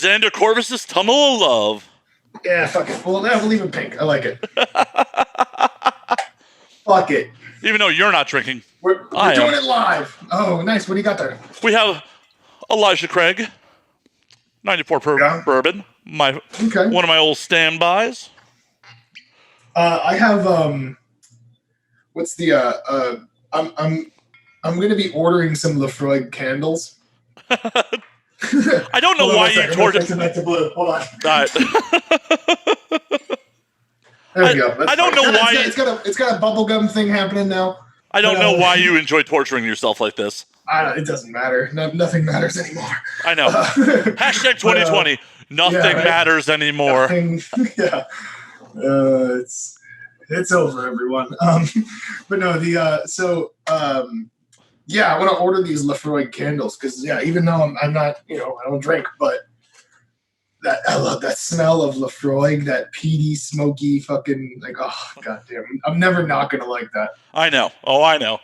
Xander Corvus' Tunnel of Love. Yeah, fuck it. Well, we'll leave it pink. I like it. Fuck it. Even though you're not drinking. We're doing it live. Oh, nice. What do you got there? We have Elijah Craig, 94 bourbon. One of my old standbys. I have what's the I'm gonna be ordering some Lefroy candles. I don't know why you tortured. Hold on. Right. There we go. I don't know why it's got a bubblegum thing happening now. I don't know why you enjoy torturing yourself like this. It doesn't matter. Nothing matters anymore. I know. Hashtag 2020. Nothing matters anymore. Yeah. It's over, everyone. But no, I want to order these Lefroy candles because even though I'm not, I don't drink, but I love that smell of Lefroy, that peaty, smoky, fucking goddamn. I'm never not gonna like that. I know. Oh, I know.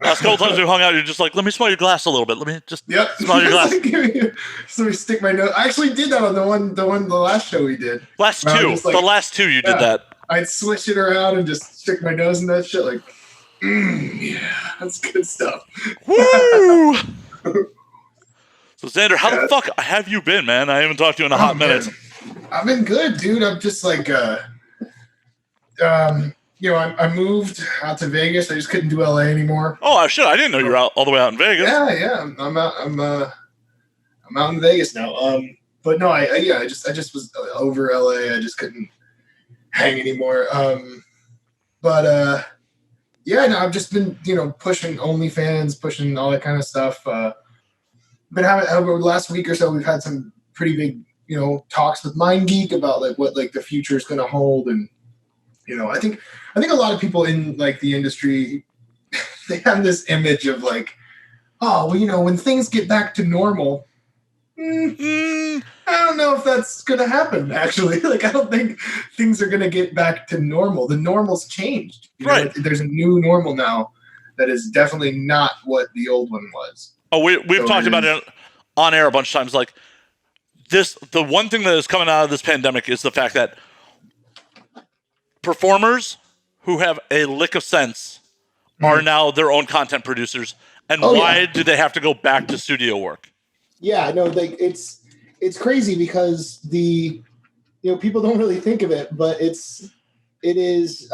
Last couple times we hung out, you're just like, let me smell your glass a little bit. Let me just smell your glass. So we stick my nose. I actually did that on the last show we did. The last two you did that. I'd switch it around and just stick my nose in that shit like, yeah, that's good stuff. Woo! So Xander, how the fuck have you been, man? I haven't talked to you in a hot minute. I've been good, dude. I'm just like, I moved out to Vegas. I just couldn't do LA anymore. Oh shit! I didn't know you were all the way out in Vegas. Yeah. I'm out in Vegas now. But no, I just was over LA. I just couldn't hang anymore. I've just been pushing OnlyFans, pushing all that kind of stuff. Been having over the last week or so, we've had some pretty big talks with MindGeek about like what like the future is going to hold, and I think a lot of people in like the industry they have this image of like, oh well, when things get back to normal. I don't know if that's going to happen, actually. Like, I don't think things are going to get back to normal. The normal's changed. Right. There's a new normal now that is definitely not what the old one was. Oh, we've talked about it on air a bunch of times. Like, the one thing that is coming out of this pandemic is the fact that performers who have a lick of sense are now their own content producers. And why do they have to go back to studio work? Yeah, no, it's crazy because people don't really think of it, but it is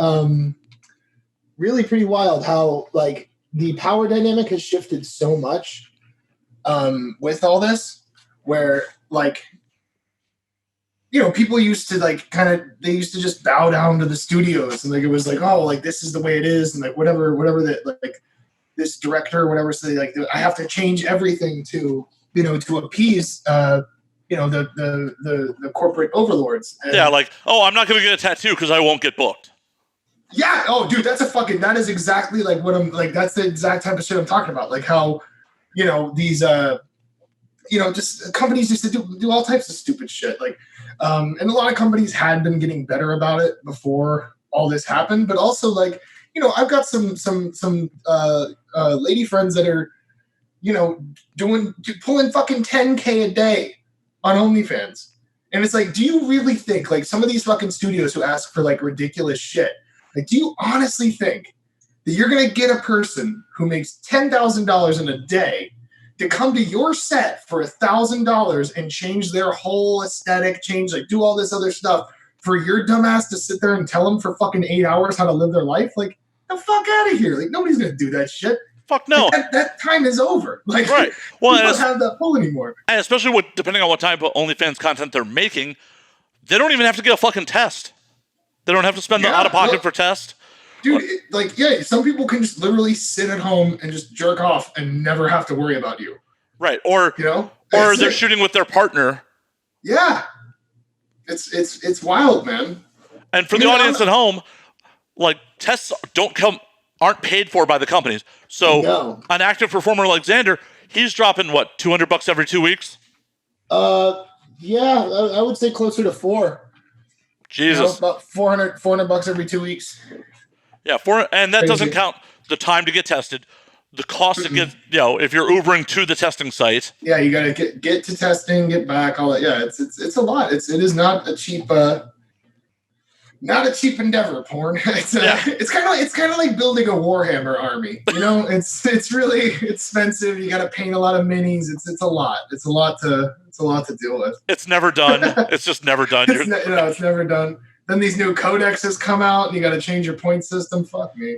really pretty wild how like the power dynamic has shifted so much with all this, where like people used to like they used to just bow down to the studios and like it was like, oh, like this is the way it is, and like whatever that like this director or whatever say like I have to change everything to appease, the corporate overlords. And like, oh, I'm not going to get a tattoo because I won't get booked. Yeah. Oh, dude, that is exactly like what I'm like. That's the exact type of shit I'm talking about. Like how, these, just companies used to do all types of stupid shit. Like, and a lot of companies had been getting better about it before all this happened. But also like, I've got some lady friends that are, pulling fucking 10K a day on OnlyFans. And it's like, do you really think like some of these fucking studios who ask for like ridiculous shit, like, do you honestly think that you're going to get a person who makes $10,000 in a day to come to your set for $1,000 and change their whole aesthetic, like do all this other stuff for your dumbass to sit there and tell them for fucking 8 hours how to live their life? Like, the fuck out of here. Like, nobody's going to do that shit. Fuck no. Like that time is over. Like, right. Well, you don't have that pull anymore. And especially depending on what type of OnlyFans content they're making, they don't even have to get a fucking test. They don't have to spend the out-of-pocket for test. Dude, some people can just literally sit at home and just jerk off and never have to worry about you. Right. Or they're shooting with their partner. Yeah. It's wild, man. And for the audience at home, like, tests aren't paid for by the companies. So an active performer like Xander, he's dropping what, $200 every 2 weeks? I would say closer to $400. Jesus. About $400 every 2 weeks. Yeah, and that doesn't count the time to get tested, the cost to get, if you're Ubering to the testing site. Yeah, you got to get to testing, get back, all that. Yeah, it's a lot. It is not a cheap endeavor, porn. It's kind of like building a Warhammer army. It's really expensive. You got to paint a lot of minis. It's a lot. It's a lot to deal with. It's never done. It's just never done. It's never done. Then these new codexes come out, and you got to change your point system. Fuck me.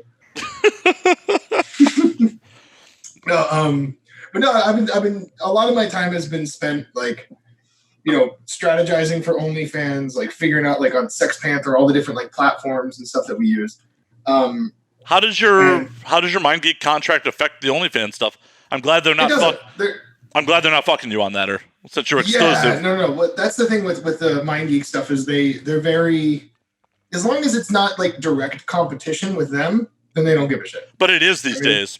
But no, I've been a lot of my time has been spent like, strategizing for OnlyFans, like figuring out like on Sex Panther, all the different like platforms and stuff that we use. How does your MindGeek contract affect the OnlyFans stuff? I'm glad they're not. I'm glad they're not fucking you on that, or since you're exclusive. Yeah, no. That's the thing with the MindGeek stuff is they're very, as long as it's not like direct competition with them, then they don't give a shit. But it is these days.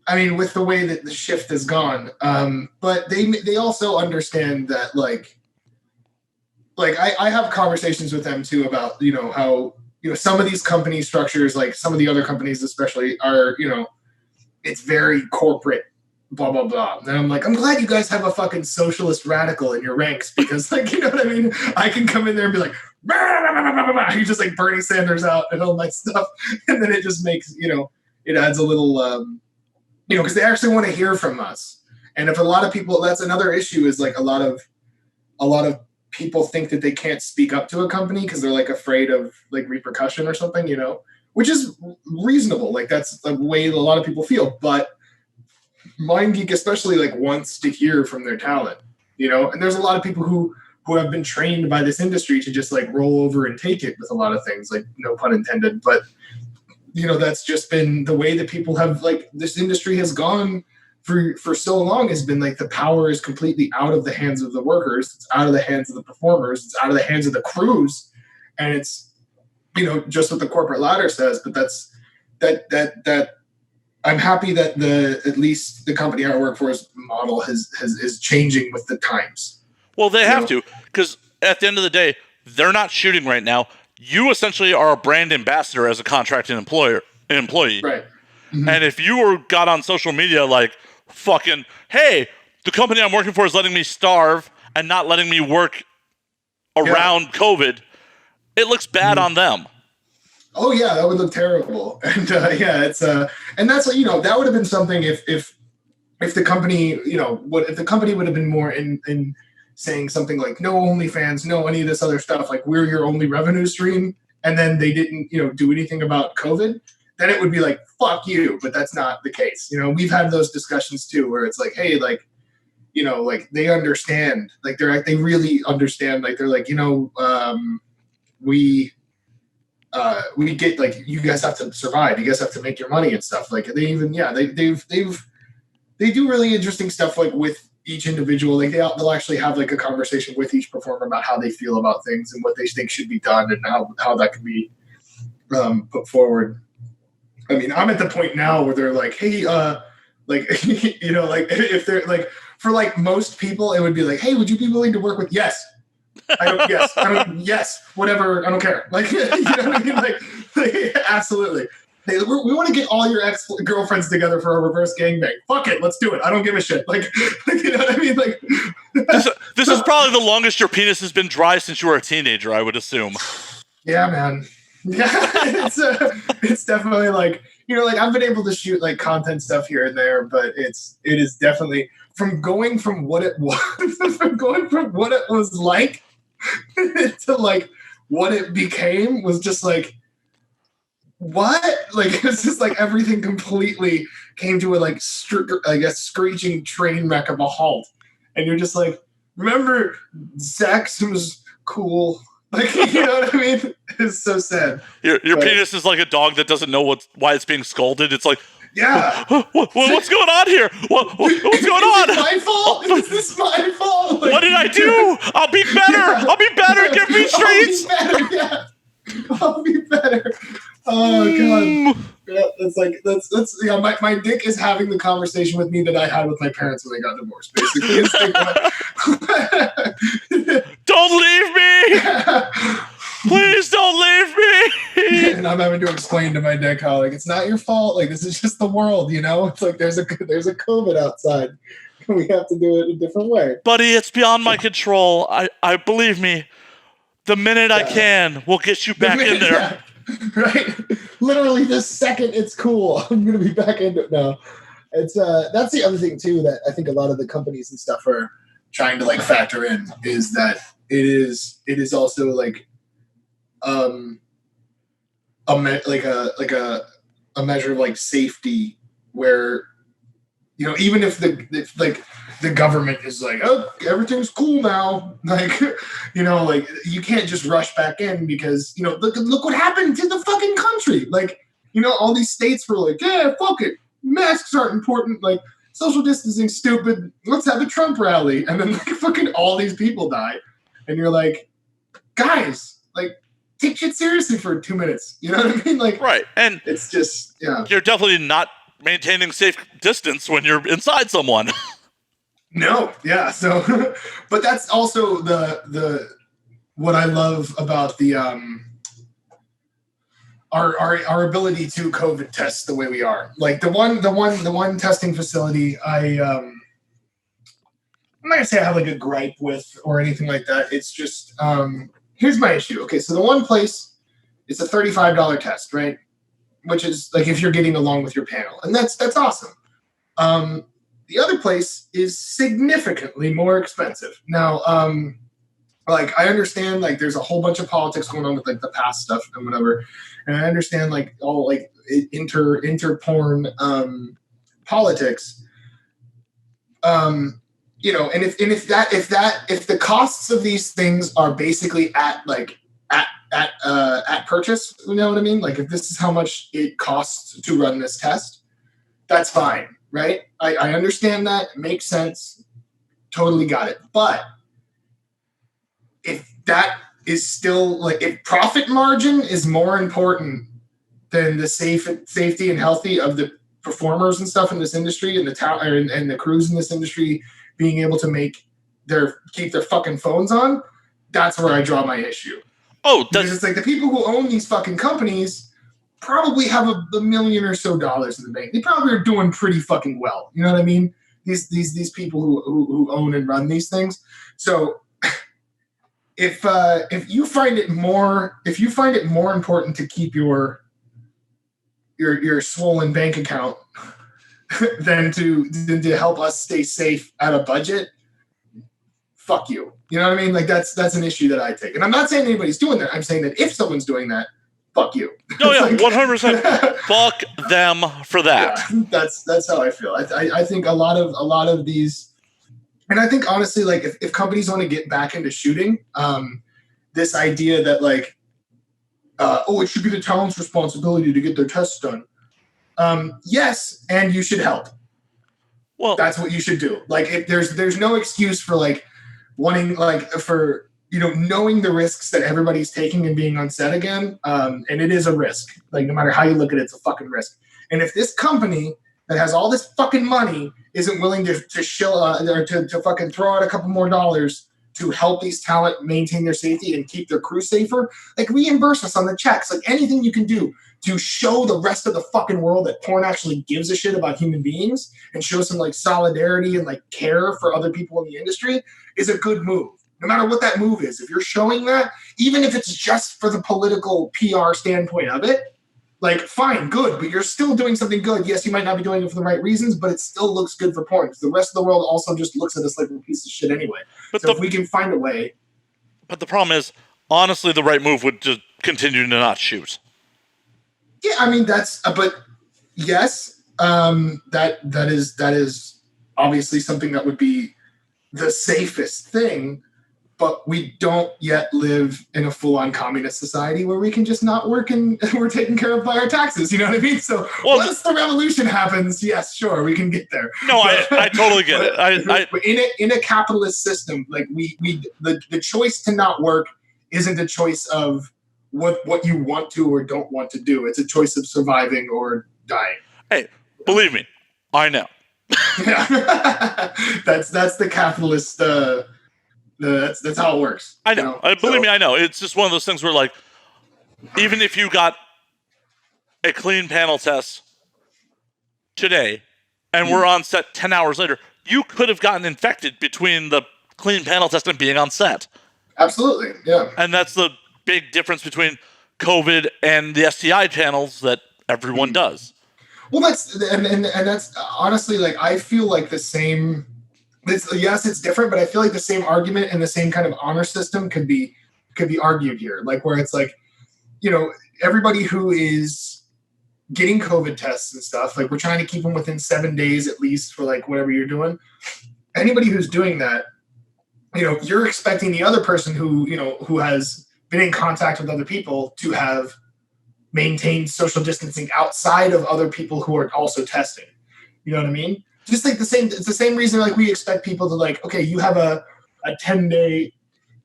With the way that the shift has gone, but they also understand that like I have conversations with them too about how some of these company structures, like some of the other companies especially, are it's very corporate, blah blah blah. And I'm like, I'm glad you guys have a fucking socialist radical in your ranks, because like what I mean, I can come in there and be like, bah, bah, bah, bah, bah, bah. You just like Bernie Sanders out and all my stuff, and then it just makes it adds a little. Because they actually want to hear from us. And if a lot of people, that's another issue, is like a lot of people think that they can't speak up to a company because they're like afraid of like repercussion or something, which is reasonable. Like that's the way a lot of people feel. But MindGeek especially like wants to hear from their talent, and there's a lot of people who have been trained by this industry to just like roll over and take it with a lot of things, like no pun intended, but that's just been the way that people have, like, this industry has gone for so long, has been like the power is completely out of the hands of the workers. It's out of the hands of the performers. It's out of the hands of the crews. And it's, just what the corporate ladder says, but that I'm happy that at least the company I work for model is changing with the times. Well, they have to, because at the end of the day, they're not shooting right now. You essentially are a brand ambassador as a contracted employee. Right. Mm-hmm. And if you got on social media like, fucking, hey, the company I'm working for is letting me starve and not letting me work around COVID, it looks bad on them. Oh yeah, that would look terrible. And it's and that's that would have been something if the company, if the company would have been more in saying something like no OnlyFans, no any of this other stuff, like we're your only revenue stream, and then they didn't, do anything about COVID, then it would be like, fuck you. But that's not the case. We've had those discussions too, where it's like, hey, like, like they understand, like they really understand, like they're like, we get, like, you guys have to survive, you guys have to make your money and stuff. Like they even, they do really interesting stuff, like with each individual, like they'll actually have like a conversation with each performer about how they feel about things and what they think should be done and how that can be put forward. I mean, I'm at the point now where they're like, hey, like, like if they're like, for like most people, it would be like, hey, would you be willing to work with? Yes. Yes, whatever. I don't care. Like, you know what I mean? Like absolutely. Hey, we want to get all your ex-girlfriends together for a reverse gangbang. Fuck it, let's do it. I don't give a shit. Like you know what I mean? Like this is probably the longest your penis has been dry since you were a teenager, I would assume. Yeah, man. Yeah, it's definitely like, like I've been able to shoot like content stuff here and there, but it is definitely from what it was like to like what it became was just like, what? Like, it's just like everything completely came to a like screeching train wreck of a halt, and you're just like, remember sex was cool. Like, you know what I mean? It's so sad. Your penis is like a dog that doesn't know why it's being scolded. It's like, yeah. What's going on here? What's going on? Is this my fault? Is this my fault? Like, what did I do? I'll be better. Yeah. I'll be better. Give me treats. I'll be better. Oh god. Yeah, that's my dick is having the conversation with me that I had with my parents when they got divorced, basically. It's like, don't leave me! Please don't leave me! And I'm having to explain to my deck how, like, it's not your fault. Like, this is just the world, you know? It's like there's a COVID outside. We have to do it a different way. Buddy, it's beyond my control. I believe me. The minute I can, we'll get you back in there. Yeah, right? Literally this second it's cool. I'm gonna be back into it now. It's that's the other thing too that I think a lot of the companies and stuff are trying to like factor in is that it is also like a measure of like safety where, you know, even if the government is like, oh, everything's cool now, like, you know, like you can't just rush back in because, you know, look what happened to the fucking country. Like, you know, all these states were like, yeah, fuck it, masks aren't important, like social distancing stupid, let's have a Trump rally, and then like fucking all these people die, and you're like, guys, like take shit seriously for 2 minutes, you know what I mean? Like, right, and it's just, yeah, you're definitely not maintaining safe distance when you're inside someone. No, yeah. So, but that's also the what I love about the our ability to COVID test the way we are. Like the one testing facility, I'm not gonna say I have like a gripe with or anything like that. It's just here's my issue. Okay, so the one place, it's a $35 test, right? Which is like if you're getting along with your panel, and that's awesome. The other place is significantly more expensive. Now, like I understand like there's a whole bunch of politics going on with like the past stuff and whatever, and I understand like all like inter porn politics. You know, and if the costs of these things are basically at purchase, you know what I mean? Like if this is how much it costs to run this test, that's fine. Right? I understand that. It makes sense. Totally got it. But if that is still like, if profit margin is more important than the safety and healthy of the performers and stuff in this industry and and the crews in this industry being able to keep their fucking phones on, that's where I draw my issue. Oh, because it's like the people who own these fucking companies probably have $1 million or so in the bank. They probably are doing pretty fucking well. You know what I mean? These people who own and run these things. So if you find it more important to keep your swollen bank account than to help us stay safe at a budget, fuck you. You know what I mean? Like that's an issue that I take. And I'm not saying anybody's doing that. I'm saying that if someone's doing that, fuck you. No, yeah, 100%. Fuck them for that. Yeah, that's how I feel. I think a lot of these, and I think honestly, like if companies want to get back into shooting, this idea that like, it should be the talent's responsibility to get their tests done. Yes, and you should help. Well, that's what you should do. Like, if there's no excuse for like wanting like for, you know, knowing the risks that everybody's taking and being on set again, and it is a risk. Like, no matter how you look at it, it's a fucking risk. And if this company that has all this fucking money isn't willing to shill or to fucking throw out a couple more dollars to help these talent maintain their safety and keep their crew safer, like reimburse us on the checks. Like anything you can do to show the rest of the fucking world that porn actually gives a shit about human beings and show some like solidarity and like care for other people in the industry is a good move. No matter what that move is, if you're showing that, even if it's just for the political PR standpoint of it, like, fine, good, but you're still doing something good. Yes, you might not be doing it for the right reasons, but it still looks good for porn because the rest of the world also just looks at us like we're a piece of shit anyway. But so if we can find a way. But the problem is, honestly, the right move would just continue to not shoot. Yeah, I mean, but yes, that is obviously something that would be the safest thing. But we don't yet live in a full-on communist society where we can just not work and we're taken care of by our taxes. You know what I mean? So once the revolution happens, yes, sure, we can get there. No, I totally get it. But in a capitalist system, like the choice to not work isn't a choice of what you want to or don't want to do. It's a choice of surviving or dying. Hey, believe me, I know. Yeah. that's the capitalist. That's how it works. I know. Believe me, I know. It's just one of those things where, like, even if you got a clean panel test today and we're on set 10 hours later, you could have gotten infected between the clean panel test and being on set. Absolutely, yeah. And that's the big difference between COVID and the STI panels that everyone does. Well, that's honestly, like, I feel like the same. Yes, it's different, but I feel like the same argument and the same kind of honor system could be argued here. Like, where it's like, everybody who is getting COVID tests and stuff, like, we're trying to keep them within 7 days at least for like whatever you're doing. Anybody who's doing that, you're expecting the other person who has been in contact with other people to have maintained social distancing outside of other people who are also testing. You know what I mean? Just like it's the same reason, like, we expect people to, like, okay, you have a 10-day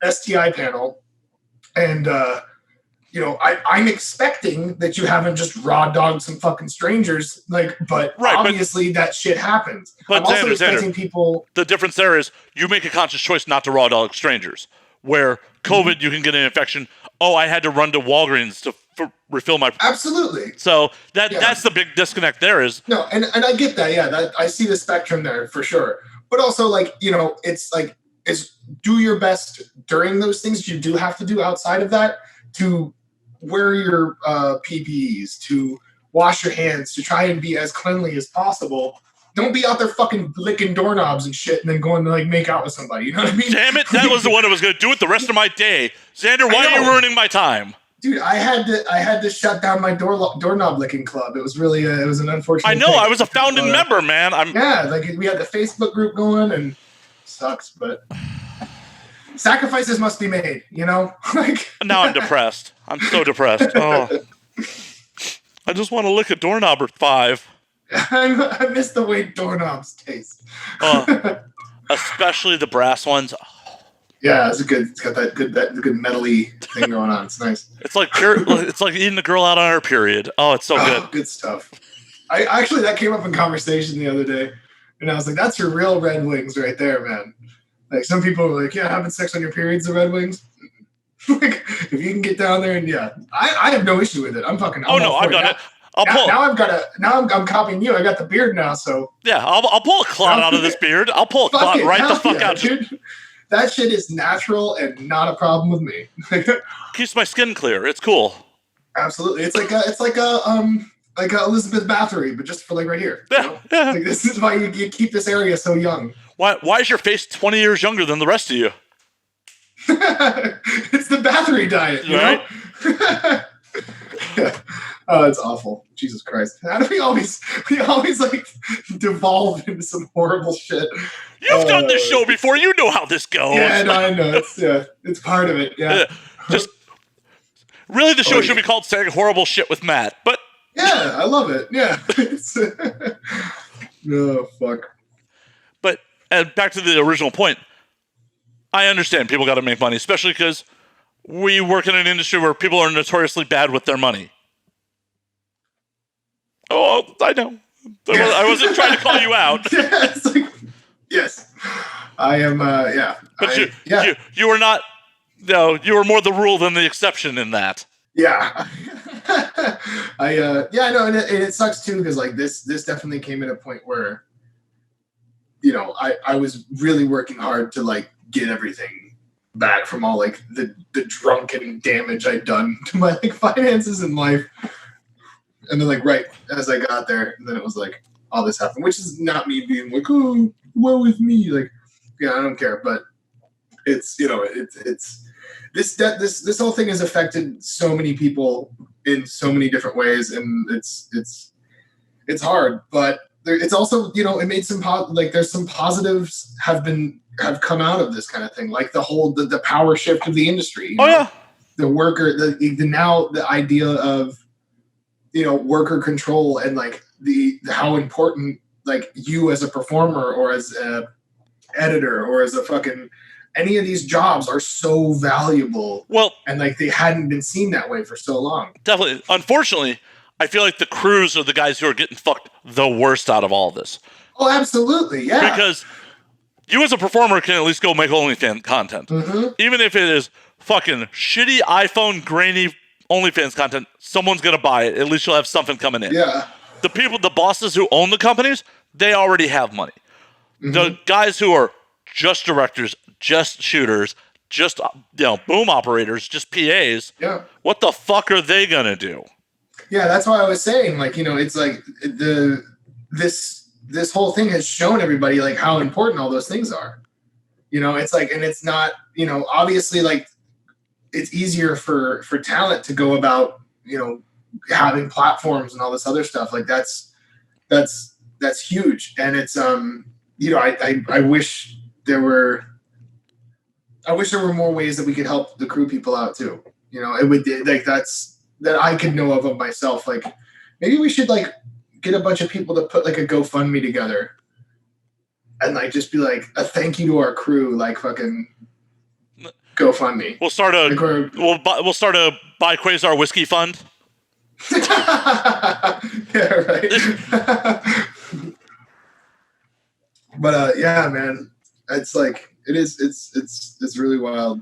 STI panel, and I'm expecting that you haven't just raw dogged some fucking strangers, like, but obviously that shit happens. But I'm also expecting people. The difference there is you make a conscious choice not to raw dog strangers. Where COVID, you can get an infection. Oh, I had to run to Walgreens to refill my. Absolutely. So that's the big disconnect. There is no, and I get that. Yeah, that I see the spectrum there for sure. But also, like, it's like, do your best during those things you do have to do outside of that, to wear your PPEs, to wash your hands, to try and be as cleanly as possible. Don't be out there fucking licking doorknobs and shit and then going to, like, make out with somebody. You know what I mean? Damn it, that was the one I was going to do it the rest of my day. Xander, why are you ruining my time? Dude, I had to shut down my doorknob licking club. It was really it was an unfortunate I know, thing. I was a founding member, man. Yeah, like, we had the Facebook group going, and sucks, but sacrifices must be made, like. Now I'm depressed. I'm so depressed. Oh, I just want to lick a doorknob or 5. I miss the way doorknobs taste. Especially the brass ones. Yeah, it's got that good metally thing going on. It's nice. It's like it's like eating a girl out on her period. Oh, it's so good. Good stuff. I actually, that came up in conversation the other day, and I was like, "That's your real Red Wings right there, man." Like, some people are like, "Yeah, having sex on your period's the Red Wings." Like, if you can get down there, and I have no issue with it. I'm fucking. I've done it. I'm copying you. I got the beard now, so yeah, I'll pull a clot out of this beard. I'll pull a clot right the fuck out. Dude. That shit is natural and not a problem with me. Keeps my skin clear. It's cool. Absolutely, it's like a Elizabeth Bathory, but just for, like, right here. Yeah, yeah. Like, this is why you keep this area so young. Why is your face 20 years younger than the rest of you? It's the Bathory diet, right? Oh, it's awful. Jesus Christ. How do we always like devolve into some horrible shit? You've done this show before. You know how this goes. Yeah, no, I know. It's part of it. Yeah. Just really, the show should be called "Saying Horrible Shit with Matt." But yeah, I love it. Yeah. Oh, fuck. But back to the original point. I understand people got to make money, especially because we work in an industry where people are notoriously bad with their money. Oh, I know. I wasn't trying to call you out. Yeah, it's like, yes, I am. Yeah, but you were not. No, you were more the rule than the exception in that. Yeah, I know, and it sucks too, because, like, this definitely came at a point where, I was really working hard to, like, get everything back from all, like, the drunken damage I'd done to my, like, finances in life. And then, like, right as I got there, and then it was like, all this happened, which is not me being like, oh, woe with me. Like, yeah, I don't care. But it's, it's this whole thing has affected so many people in so many different ways. And it's hard, but it's also, it made some, there's some positives have come out of this kind of thing. Like the power shift of the industry. Yeah. The worker, the idea of, worker control, and, like, how important, like, you as a performer or as a editor or as a fucking any of these jobs are so valuable. Well, and, like, they hadn't been seen that way for so long. Definitely. Unfortunately, I feel like the crews are the guys who are getting fucked the worst out of all of this. Oh, absolutely, yeah. Because you as a performer can at least go make OnlyFans content, even if it is fucking shitty iPhone grainy OnlyFans content, someone's going to buy it. At least you'll have something coming in. Yeah. The bosses who own the companies, they already have money. Mm-hmm. The guys who are just directors, just shooters, just boom operators, just PAs. Yeah. What the fuck are they going to do? Yeah, that's why I was saying, like, it's like this whole thing has shown everybody like how important all those things are. It's like, and it's not, obviously, like, it's easier for talent to go about, having platforms and all this other stuff. Like that's huge. And it's, I wish there were more ways that we could help the crew people out too. It would like, that I could know of myself. Like maybe we should like get a bunch of people to put like a GoFundMe together and like, just be like a thank you to our crew, like fucking GoFundMe. We'll start we'll start a Buy Quasar whiskey fund. Yeah, right. But yeah, man, it's like it's really wild.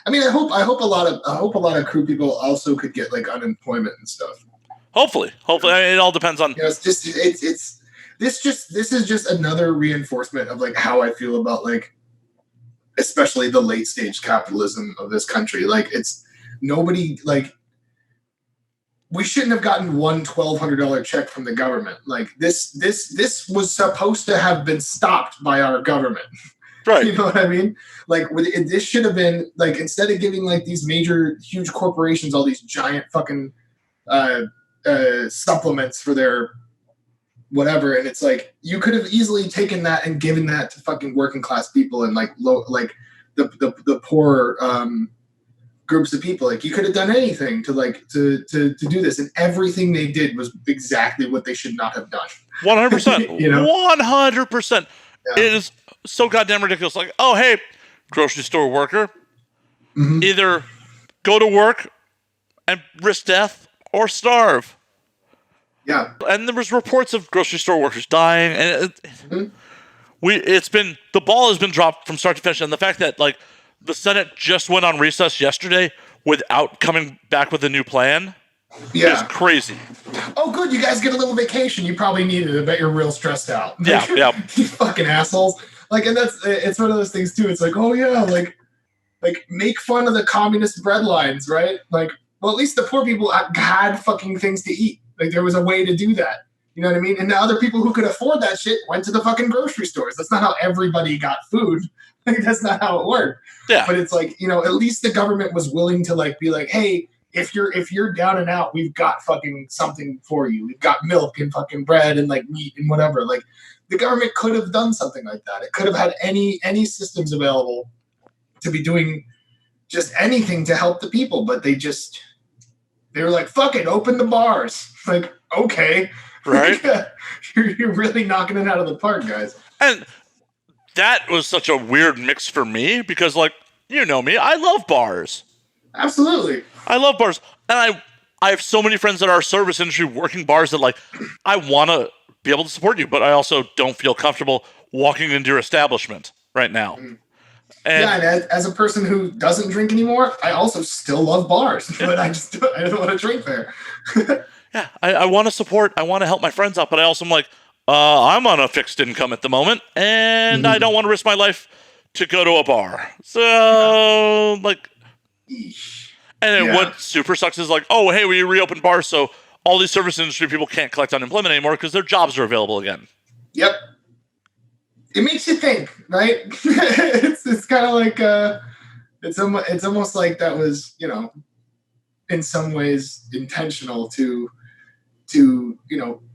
I mean, I hope a lot of crew people also could get like unemployment and stuff. Hopefully, I mean, it all depends on. This is just another reinforcement of like how I feel about like, especially the late stage capitalism of this country. Like it's nobody like. We shouldn't have gotten one $1,200 check from the government. Like this was supposed to have been stopped by our government. Right. You know what I mean? Like this should have been like, instead of giving like these major, huge corporations all these giant fucking supplements for their whatever, and it's like you could have easily taken that and given that to fucking working class people and like the poor groups of people. Like you could have done anything to like to do this, and everything they did was exactly what they should not have done. 100%. 100%. It is so goddamn ridiculous. Like, oh hey, grocery store worker, either go to work and risk death or starve. Yeah. And there was reports of grocery store workers dying, and the ball has been dropped from start to finish, and the fact that like the Senate just went on recess yesterday without coming back with a new plan is crazy. Oh, good. You guys get a little vacation. You probably needed it. I bet you're real stressed out. Yeah. You fucking assholes. Like, and it's one of those things too. It's like, oh yeah, like make fun of the communist bread lines, right? Like, well, at least the poor people had fucking things to eat. Like there was a way to do that. You know what I mean? And the other people who could afford that shit went to the fucking grocery stores. That's not how everybody got food. Like, that's not how it worked. Yeah. But it's like, at least the government was willing to like be like, hey, if you're down and out, we've got fucking something for you. We've got milk and fucking bread and like meat and whatever. Like the government could have done something like that. It could have had any systems available to be doing just anything to help the people, but they were like, fuck it, open the bars. Like, okay. Right. You're really knocking it out of the park, guys. And that was such a weird mix for me because, like, you know me, I love bars. Absolutely. I love bars. And I have so many friends in our service industry working bars that, like, I want to be able to support you, but I also don't feel comfortable walking into your establishment right now. And as a person who doesn't drink anymore, I also still love bars, but I don't want to drink there. Yeah, I want to support, I want to help my friends out, but I also am like, I'm on a fixed income at the moment, and I don't want to risk my life to go to a bar. So, like, and what super sucks is like, oh, hey, we reopened bars, so all these service industry people can't collect unemployment anymore because their jobs are available again. Yep. It makes you think, right? It's kind of like, it's almost like that was, in some ways intentional to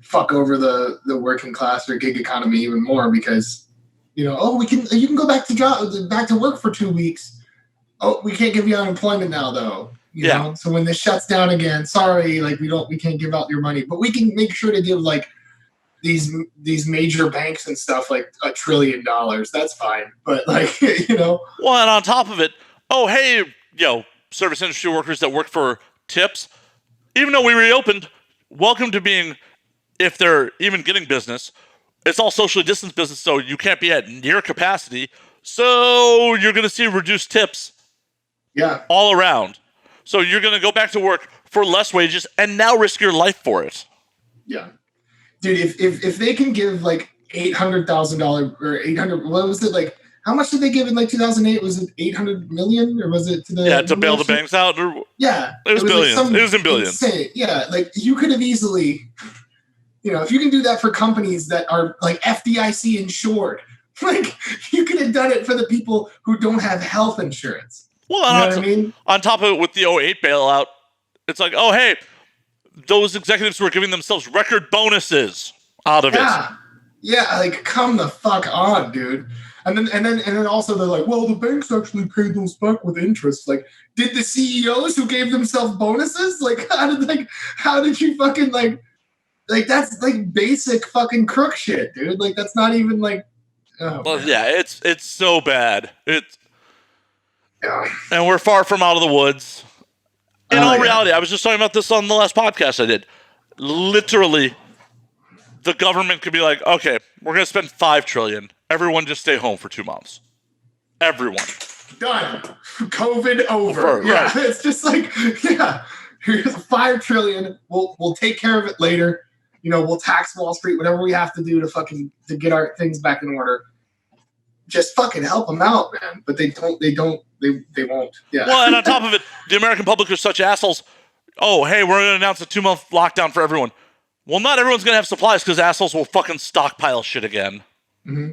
fuck over the working class or gig economy even more because, you can go back to work for 2 weeks. Oh, we can't give you unemployment now though. You know? So when this shuts down again, sorry, like we can't give out your money, but we can make sure to give like these major banks and stuff like $1 trillion. That's fine. But like, Well, and on top of it, oh, hey, service industry workers that work for tips, even though we reopened, welcome to being, if they're even getting business, it's all socially distanced business, so you can't be at near capacity. So you're going to see reduced tips all around. So you're going to go back to work for less wages and now risk your life for it. Yeah. Dude, if they can give like $800,000 or 800, what was it like? How much did they give in like 2008? Was it 800 million or was it to the to bail the banks out? Yeah, it was billions. Like it was in billions. Insane. Yeah, like you could have easily, if you can do that for companies that are like FDIC insured, like you could have done it for the people who don't have health insurance. Well, you know what I mean? On top of it, with the 2008 bailout, it's like, oh hey, those executives were giving themselves record bonuses out of it. Yeah, like come the fuck on, dude. And then also they're like, well, the banks actually paid those back with interest. Like, did the CEOs who gave themselves bonuses? Like, how did you fucking like that's like basic fucking crook shit, dude. Like that's not even like. Oh, well, man. Yeah, it's so bad. And we're far from out of the woods. In all reality, I was just talking about this on the last podcast I did. Literally, the government could be like, okay, we're going to spend $5 trillion. Everyone just stay home for 2 months. Everyone. Done. COVID over. Yeah, right. It's just like, here's $5 trillion. We'll take care of it later. We'll tax Wall Street, whatever we have to do to get our things back in order. Just fucking help them out, man. But they won't. Yeah. Well, and on top of it, the American public are such assholes. Oh, hey, we're going to announce a 2-month lockdown for everyone. Well, not everyone's going to have supplies because assholes will fucking stockpile shit again. Mm-hmm.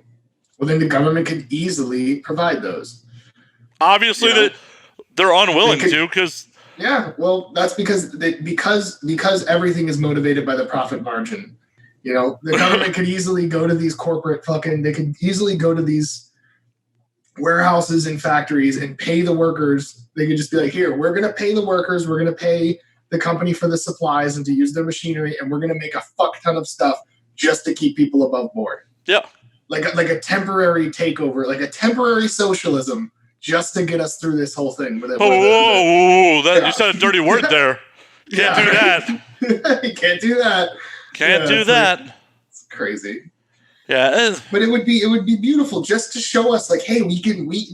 Well, then the government could easily provide those. Obviously, they're unwilling to because... Yeah, well, that's because everything is motivated by the profit margin. The government could easily go to these corporate they could easily go to these warehouses and factories and pay the workers. They could just be like, here, we're going to pay the workers. We're going to pay the company for the supplies and to use their machinery. And we're going to make a fuck ton of stuff just to keep people above board. Yeah. Like a temporary takeover, like a temporary socialism just to get us through this whole thing. You said a dirty word there. Can't do that. You can't do that. Can't do that. Like, it's crazy. Yeah, but it would be beautiful just to show us, like, hey,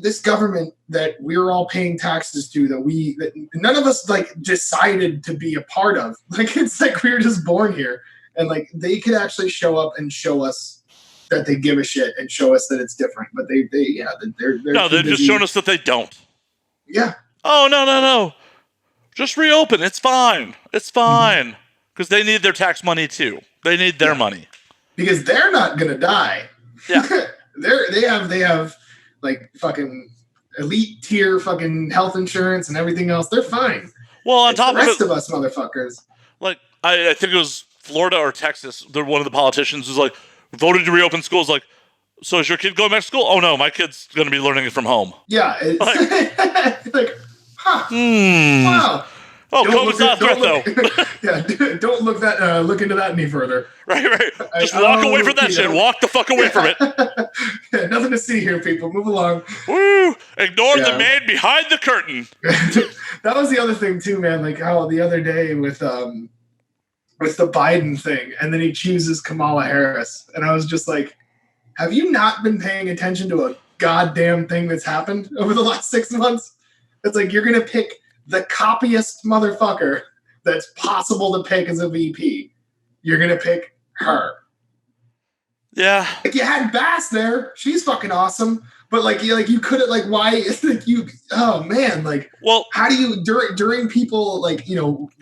this government that we're all paying taxes to, that none of us like decided to be a part of. Like, it's like we were just born here, and like they could actually show up and show us that they give a shit and show us that it's different. But they're just showing us that they don't. Yeah. Oh no. Just reopen. It's fine. It's fine. Because they need their tax money too. They need their money. Because they're not gonna die. Yeah. they have like fucking elite tier fucking health insurance and everything else. They're fine. Well, on top of it, the rest of us motherfuckers. Like I think it was Florida or Texas. One of the politicians was like, voted to reopen schools. Like, so is your kid going back to school? Oh no, my kid's gonna be learning it from home. Yeah. It's like, wow. Oh, COVID's not a threat, though. Yeah, don't look into that any further. Right. Just walk away from that shit. Walk the fuck away from it. Yeah, nothing to see here, people. Move along. Woo! Ignore the man behind the curtain. That was the other thing, too, man. Like how the other day with the Biden thing, and then he chooses Kamala Harris. And I was just like, have you not been paying attention to a goddamn thing that's happened over the last 6 months? It's like you're going to pick the copyest motherfucker that's possible to pick as a VP. You're going to pick her. Yeah. Like you had Bass there. She's fucking awesome. But like you couldn't like why like you oh man like well how do you during people like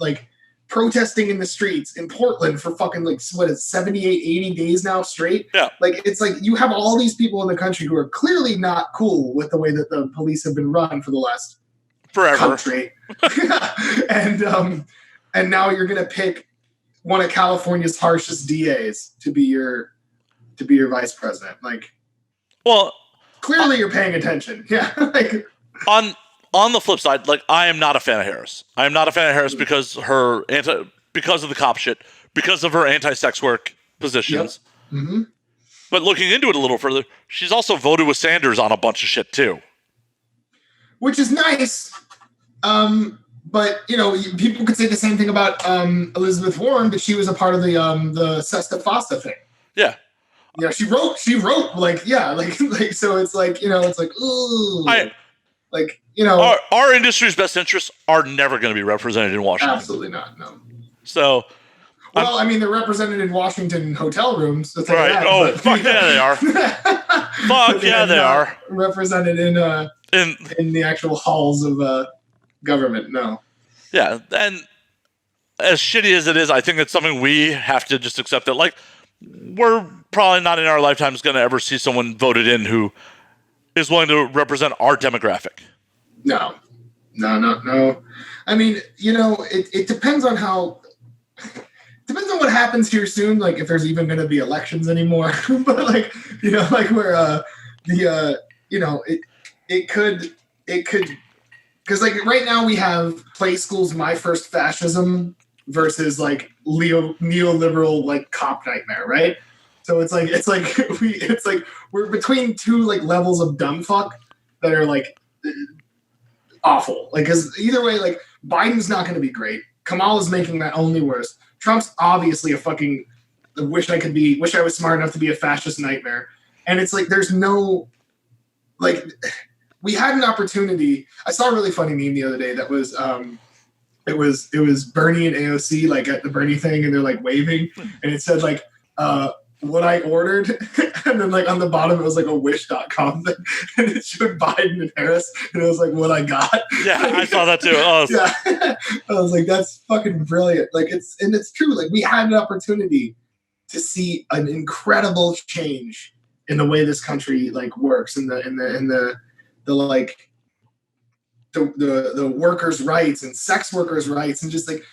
like protesting in the streets in Portland for fucking like what is 78 80 days now straight? Yeah. Like it's like you have all these people in the country who are clearly not cool with the way that the police have been run for the last forever. Country. and now you're gonna pick one of California's harshest DAs to be your vice president. Like, well, clearly you're paying attention. Yeah. Like on the flip side, like I am not a fan of Harris. I am not a fan of Harris because because of the cop shit, because of her anti-sex work positions. Yep. Mm-hmm. But looking into it a little further, she's also voted with Sanders on a bunch of shit too. Which is nice. But people could say the same thing about Elizabeth Warren, but she was a part of the Sesta Fosta thing. Yeah. Yeah, she wrote like so it's like it's like ooh. Like, you know, our industry's best interests are never going to be represented in Washington. Absolutely not. No. So. Well, I mean, they're represented in Washington hotel rooms. So right. That, oh, but, fuck yeah, they are. Fuck yeah, they are. Represented in the actual halls of government. No. Yeah, and as shitty as it is, I think it's something we have to just accept that, like, we're probably not in our lifetimes going to ever see someone voted in who is willing to represent our demographic. No. I mean, you know, it depends on how. Depends on what happens here soon, like if there's even going to be elections anymore. But like, you know, like where you know, it could, because like right now we have Play School's My First Fascism versus like neoliberal like cop nightmare, right? So it's like we're between two like levels of dumb fuck that are like awful. Like, because either way, like Biden's not going to be great. Kamala's making that only worse. Trump's obviously a fucking wish I was smart enough to be a fascist nightmare. And it's like there's no like we had an opportunity. I saw a really funny meme the other day that was it was Bernie and AOC like at the Bernie thing and they're like waving and it said like what I ordered and then like on the bottom it was like a wish.com thing and it showed Biden and Harris and it was like what I got. Yeah, I saw that too. Oh. Yeah. I was like, that's fucking brilliant. Like it's true. Like we had an opportunity to see an incredible change in the way this country like works and the like the workers' rights and sex workers' rights and just like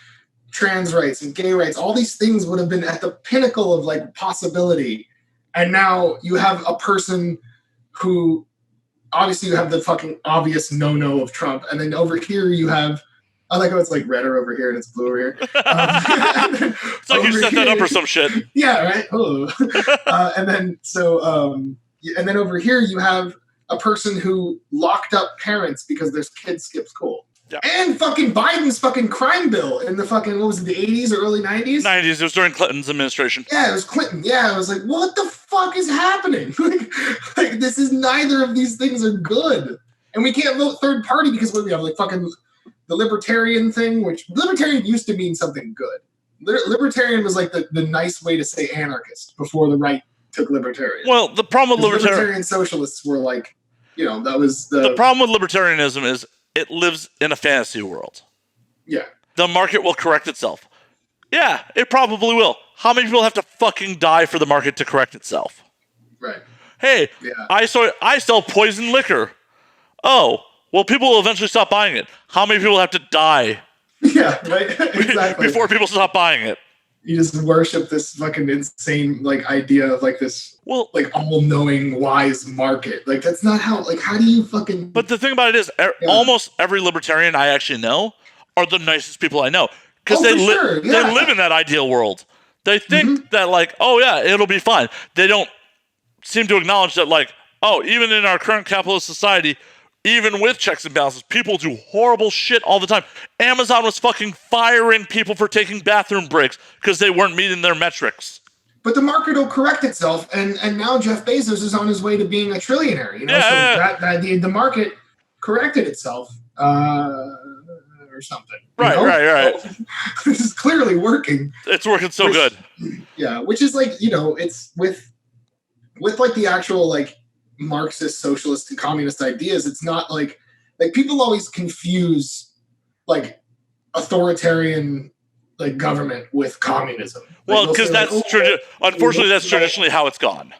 trans rights and gay rights, all these things would have been at the pinnacle of like possibility. And now you have a person who obviously you have the fucking obvious no of Trump. And then over here you have, I like how it's like redder over here and it's blue over here. It's like you set that up or some shit. Yeah, right. Oh. And then over here you have a person who locked up parents because their kid skipped school. Yeah. And fucking Biden's fucking crime bill in the fucking, what was it, the 80s or early 90s? 90s. It was during Clinton's administration. Yeah, it was Clinton. Yeah, I was like, what the fuck is happening? like this is neither of these things are good. And we can't vote third party because we have like fucking the libertarian thing, which libertarian used to mean something good. Libertarian was like the nice way to say anarchist before the right took libertarian. Well, the problem with libertarian socialists were like, you know, that was the problem with libertarianism is it lives in a fantasy world. Yeah. The market will correct itself. Yeah, it probably will. How many people have to fucking die for the market to correct itself? Right. Hey, yeah. I sell poison liquor. Oh, well, people will eventually stop buying it. How many people have to die? Yeah, right. Exactly. Before people stop buying it. You just worship this fucking insane like idea of like this like all-knowing wise market. Like that's not how do you fucking. But the thing about it is, almost every libertarian I actually know are the nicest people I know because they live in that ideal world. They think that like, oh yeah, it'll be fine. They don't seem to acknowledge that like, oh, even in our current capitalist society, even with checks and balances, people do horrible shit all the time. Amazon was fucking firing people for taking bathroom breaks because they weren't meeting their metrics. But the market will correct itself, and now Jeff Bezos is on his way to being a trillionaire. You know, the market corrected itself or something. Right. This is clearly working. It's working so good. Yeah, which is like, you know, it's with like the actual like Marxist, socialist, and communist ideas. It's not like people always confuse like authoritarian like government with communism. Like, well, because that's unfortunately that's traditionally how it's gone.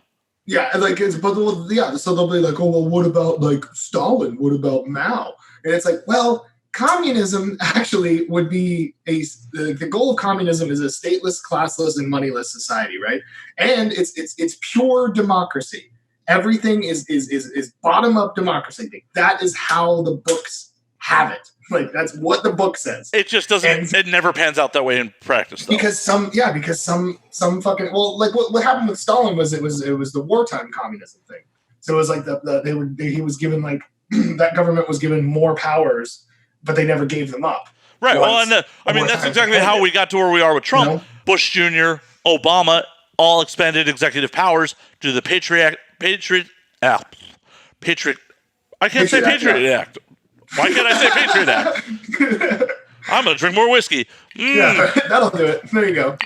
Yeah, like so they'll be like, oh well, what about like Stalin? What about Mao? And it's like, well, communism actually would be the goal of communism is a stateless, classless, and moneyless society, right? And it's pure democracy. Everything is bottom up democracy. That is how the books have it. Like that's what the book says. It just doesn't. It never pans out that way in practice, though. Because some fucking like what happened with Stalin was it was the wartime communism thing. So it was like he was given like that government was given more powers, but they never gave them up. Right. Well, and that's exactly how we got to where we are with Trump, Bush Jr., Obama, all expanded executive powers due to the Patriot Act. Why can't I say Patriot Act? I'm going to drink more whiskey. Yeah, that'll do it. There you go.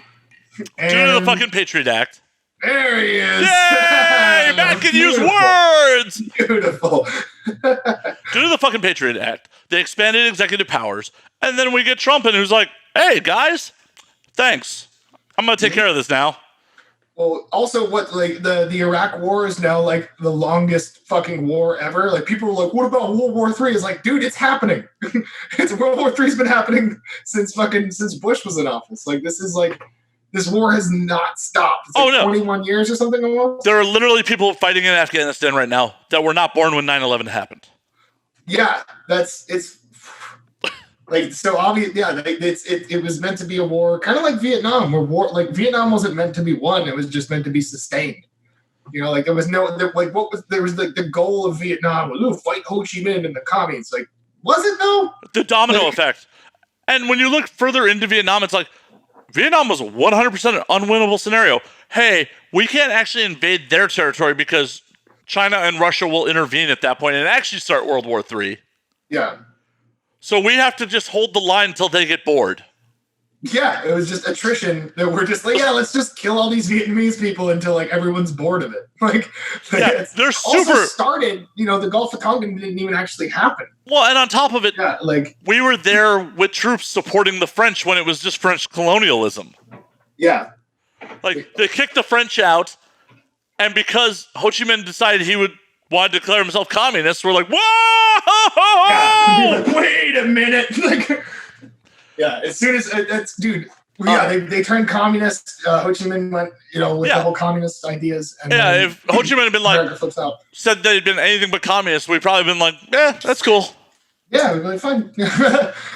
And Due to the fucking Patriot Act. There he is. Yay! Matt can use words! Beautiful. Due to the fucking Patriot Act, they expanded executive powers, and then we get Trump in who's like, hey, guys, thanks. I'm going to take care of this now. Well, also, what like the Iraq War is now like the longest fucking war ever. Like people were like, "What about World War III?" It's like, dude, it's happening. It's World War III's been happening since Bush was in office. Like this war has not stopped. It's like 21 years or something almost. There are literally people fighting in Afghanistan right now that were not born when 9/11 happened. Yeah, it's like so obvious. Yeah, it was meant to be a war, kind of like Vietnam, where Vietnam wasn't meant to be won; it was just meant to be sustained. You know, like there was the goal of Vietnam was fight Ho Chi Minh and the commies. Like, was it though? The domino effect. And when you look further into Vietnam, it's like Vietnam was 100% an unwinnable scenario. Hey, we can't actually invade their territory because China and Russia will intervene at that point and actually start World War III. Yeah. So we have to just hold the line until they get bored. Yeah, it was just attrition that we're just like, yeah, let's just kill all these Vietnamese people until like everyone's bored of it. Like, yeah, they're super. Also started, the Gulf of Tonkin didn't even actually happen. Well, and on top of it, yeah, like we were there with troops supporting the French when it was just French colonialism. Yeah. Like they kicked the French out, and because Ho Chi Minh decided he would want to declare himself communist, we're like, whoa! Yeah. Like, wait a minute! Like, yeah, as soon as that's dude. Yeah, they turned communist. Ho Chi Minh went, with the whole communist ideas. And if Ho Chi Minh had been said they'd been anything but communist, we'd probably been like, that's cool. Yeah, we'd be like, fine.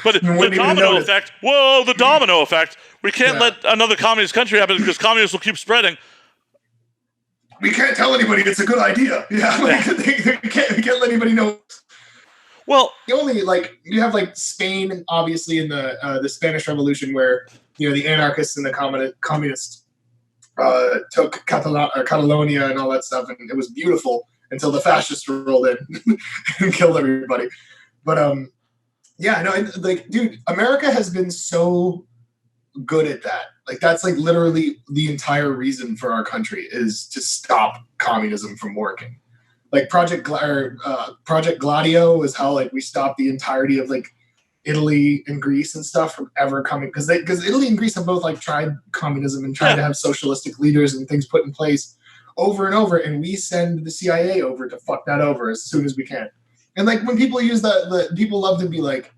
But the domino effect, the domino effect. We can't let another communist country happen because communists will keep spreading. We can't tell anybody it's a good idea. Yeah, we can't let anybody know. Well, the only you have Spain, obviously in the Spanish Revolution, where the anarchists and the communists took Catalonia and all that stuff, and it was beautiful until the fascists rolled in and killed everybody. But dude, America has been so good at that. That's literally the entire reason for our country is to stop communism from working. Project Gladio is how we stopped the entirety of Italy and Greece and stuff from ever coming, because Italy and Greece have both tried communism and tried to have socialistic leaders and things put in place over and over, and we send the CIA over to fuck that over as soon as we can. And when people use that, people love to be like,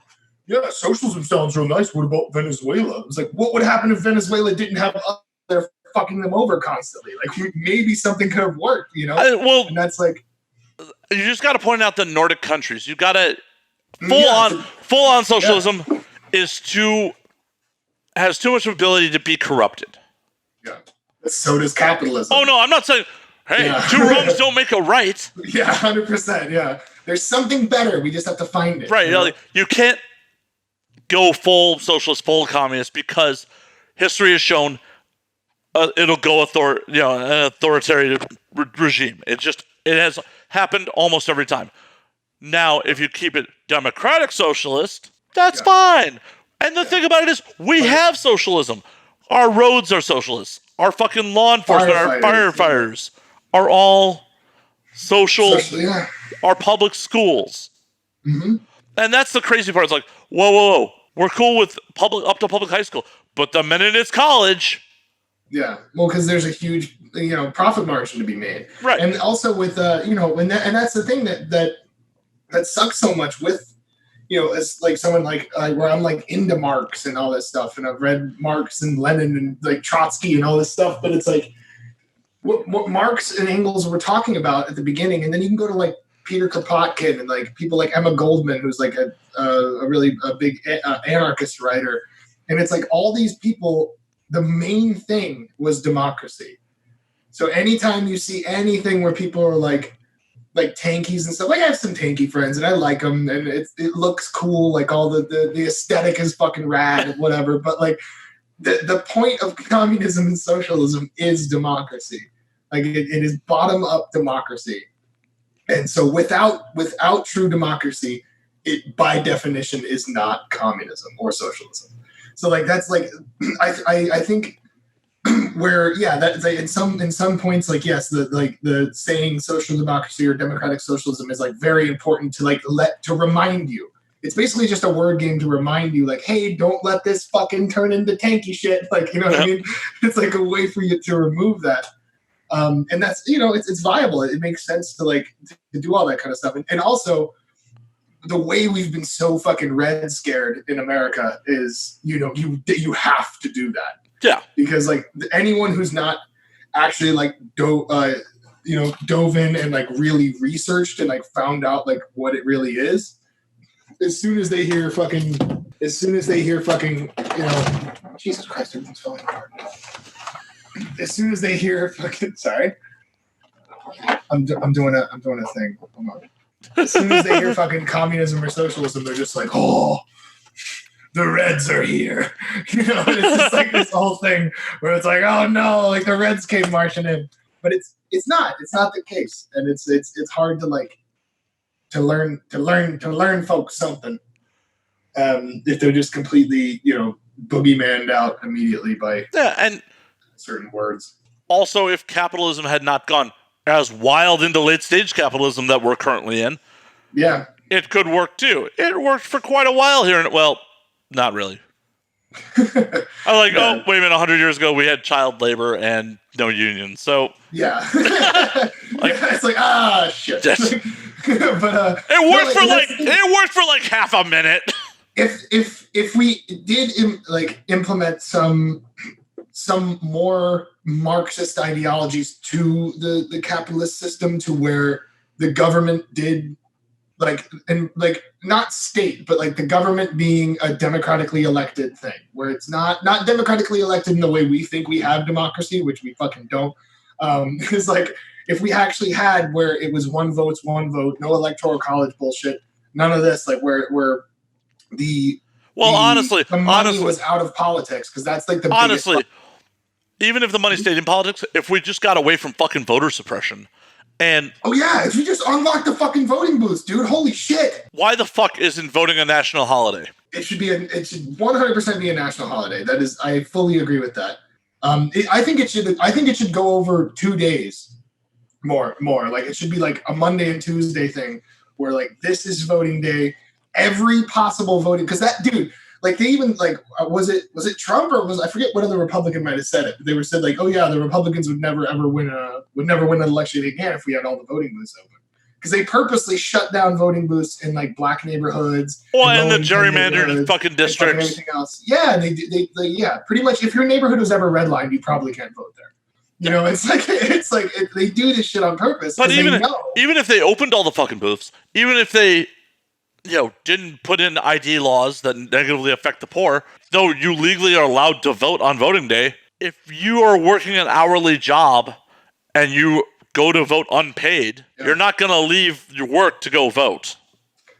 yeah, socialism sounds real nice. What about Venezuela? It's what would happen if Venezuela didn't have us there fucking them over constantly? Maybe something could have worked, and that's you just got to point out the Nordic countries. You got to full on socialism has too much ability to be corrupted. Yeah, so does capitalism. Oh no, I'm not saying. Hey, two wrongs don't make a right. Yeah, 100%. Yeah, there's something better. We just have to find it. Right. You can't go full socialist, full communist, because history has shown it'll go an authoritarian regime. It has happened almost every time. Now, if you keep it democratic socialist, that's fine. And the thing about it is, we have socialism. Our roads are socialists. Our fucking law enforcement, our firefighters are all social. Our public schools. Mm-hmm. And that's the crazy part. It's whoa. We're cool with up to public high school. But the minute it's college. Yeah. Well, because there's a huge, profit margin to be made. Right. And also with, and that's the thing that sucks so much with, as someone where I'm into Marx and all this stuff. And I've read Marx and Lenin and Trotsky and all this stuff. But it's what Marx and Engels were talking about at the beginning. And then you can go to Peter Kropotkin and people like Emma Goldman, who's a really big anarchist writer. And it's all these people, the main thing was democracy. So anytime you see anything where people are like tankies and stuff, I have some tanky friends and I like them and it looks cool. All the aesthetic is fucking rad and whatever. But the point of communism and socialism is democracy. It is bottom up democracy. And so without true democracy, it by definition is not communism or socialism. So like that's like I think where that's like in some points, like yes, the saying social democracy or democratic socialism is like very important to to remind you. It's basically just a word game to remind you, like, hey, don't let this fucking turn into tanky shit. Like, you know what I mean? It's like a way for you to remove that. And that's, it's viable. It makes sense to do all that kind of stuff. And also the way we've been so fucking red scared in America is, you have to do that. Yeah. Because like anyone who's not actually dove in and like really researched and like found out like what it really is, as soon as they hear fucking, Jesus Christ, everything's falling apart. As soon as they hear fucking, sorry, I'm doing a thing. Hold on. As soon as they hear fucking communism or socialism, they're just like, oh, the Reds are here. And it's just like this whole thing where it's like, oh no, like the Reds came marching in. But it's not the case. And it's hard to learn folks something. If they're just completely, boogeymaned out immediately by and certain words. Also, if capitalism had not gone as wild into late stage capitalism that we're currently in, it could work too. It worked for quite a while here, well, not really. I'm like, oh, wait a minute, 100 years ago we had child labor and no union, so it's like shit. But it worked for like half a minute. If we did implement some more Marxist ideologies to the capitalist system, to where the government did not state, but like the government being a democratically elected thing, where it's not democratically elected in the way we think we have democracy, which we fucking don't. Because like if we actually had where it was one vote, no electoral college bullshit, none of this, like where honestly, the money was out of politics, because that's like the honestly, even if the money stayed in politics, if we just got away from fucking voter suppression, and if you just unlock the fucking voting booths, dude, holy shit! Why the fuck isn't voting a national holiday? It should 100% be a national holiday. That is, I fully agree with that. I think it should go over 2 days more. Like it should be like a Monday and Tuesday thing, where like this is voting day. Every possible voting, because that dude, like they even was it Trump or I forget what other Republican might have said it, but they said like, oh yeah, the Republicans would never win an election again if we had all the voting booths open, because they purposely shut down voting booths in like black neighborhoods, and the gerrymandered fucking districts, and everything else. Yeah, they pretty much, if your neighborhood was ever redlined, you probably can't vote there. It's like they do this shit on purpose. But even if they opened all the fucking booths, even if they didn't put in ID laws that negatively affect the poor, though you legally are allowed to vote on voting day, if you are working an hourly job and you go to vote unpaid, you're not going to leave your work to go vote.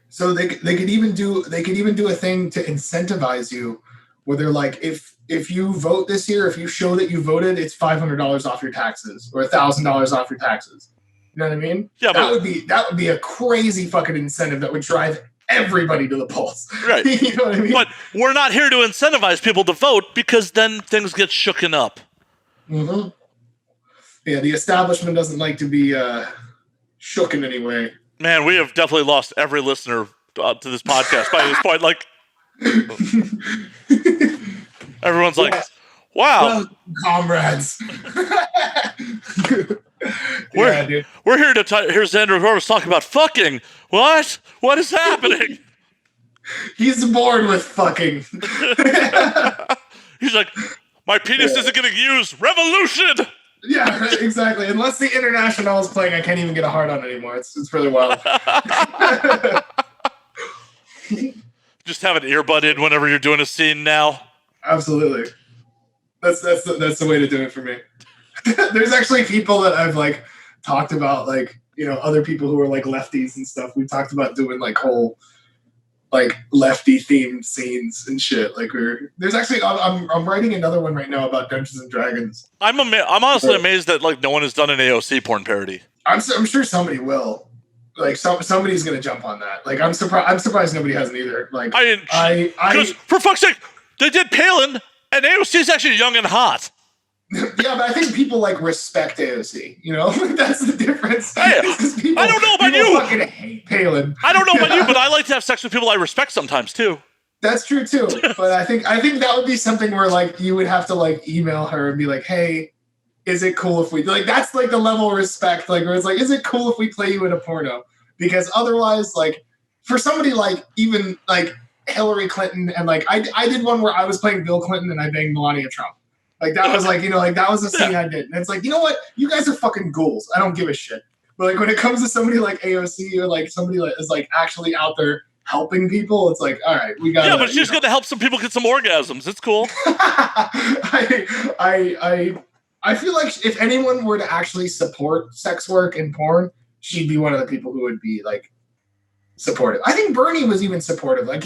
So they could even do a thing to incentivize you, where they're like, if you vote this year, if you show that you voted, it's $500 off your taxes or $1,000 off your taxes. You know what I mean? Yeah, that would be a crazy fucking incentive that would drive everybody to the polls. Right. You know what I mean? But we're not here to incentivize people to vote, because then things get shooken up. Mm-hmm. Yeah, the establishment doesn't like to be shooken anyway. Man, we have definitely lost every listener to this podcast by this point. Like, everyone's like, wow. Well, comrades. We're here to hear Xander Corvus talk about fucking. What? What is happening? He's bored with fucking. He's like, my penis isn't getting used. Revolution! Yeah, exactly. Unless the International is playing, I can't even get a hard on anymore. It's really wild. Just have an earbud in whenever you're doing a scene now. Absolutely. That's the way to do it for me. There's actually people that I've talked about, other people who are lefties and stuff. We talked about doing whole lefty themed scenes and shit. There's actually I'm writing another one right now about Dungeons and Dragons. I'm honestly amazed that no one has done an AOC porn parody. I'm sure somebody will. like somebody's gonna jump on that. Like I'm surprised nobody hasn't either. Like because for fuck's sake, they did Palin, and AOC is actually young and hot. Yeah, but I think people like respect AOC. You know, that's the difference. Hey, people, I don't know about you. Fucking hate Palin. I don't know about you, but I like to have sex with people I respect sometimes too. That's true too. But I think that would be something where like you would have to like email her and be like, hey, is it cool if we like that's like the level of respect, like where it's like, is it cool if we play you in a porno? Because otherwise, like for somebody like even like Hillary Clinton and like I did one where I was playing Bill Clinton and I banged Melania Trump. Like that was like, you know, like that was the thing I did. And it's like, you know what? You guys are fucking ghouls. I don't give a shit. But like when it comes to somebody like AOC or like somebody that is like actually out there helping people, it's like, all right, we got. Yeah, but she's gonna help some people get some orgasms. It's cool. I feel like if anyone were to actually support sex work and porn, she'd be one of the people who would be like supportive. I think Bernie was even supportive. Like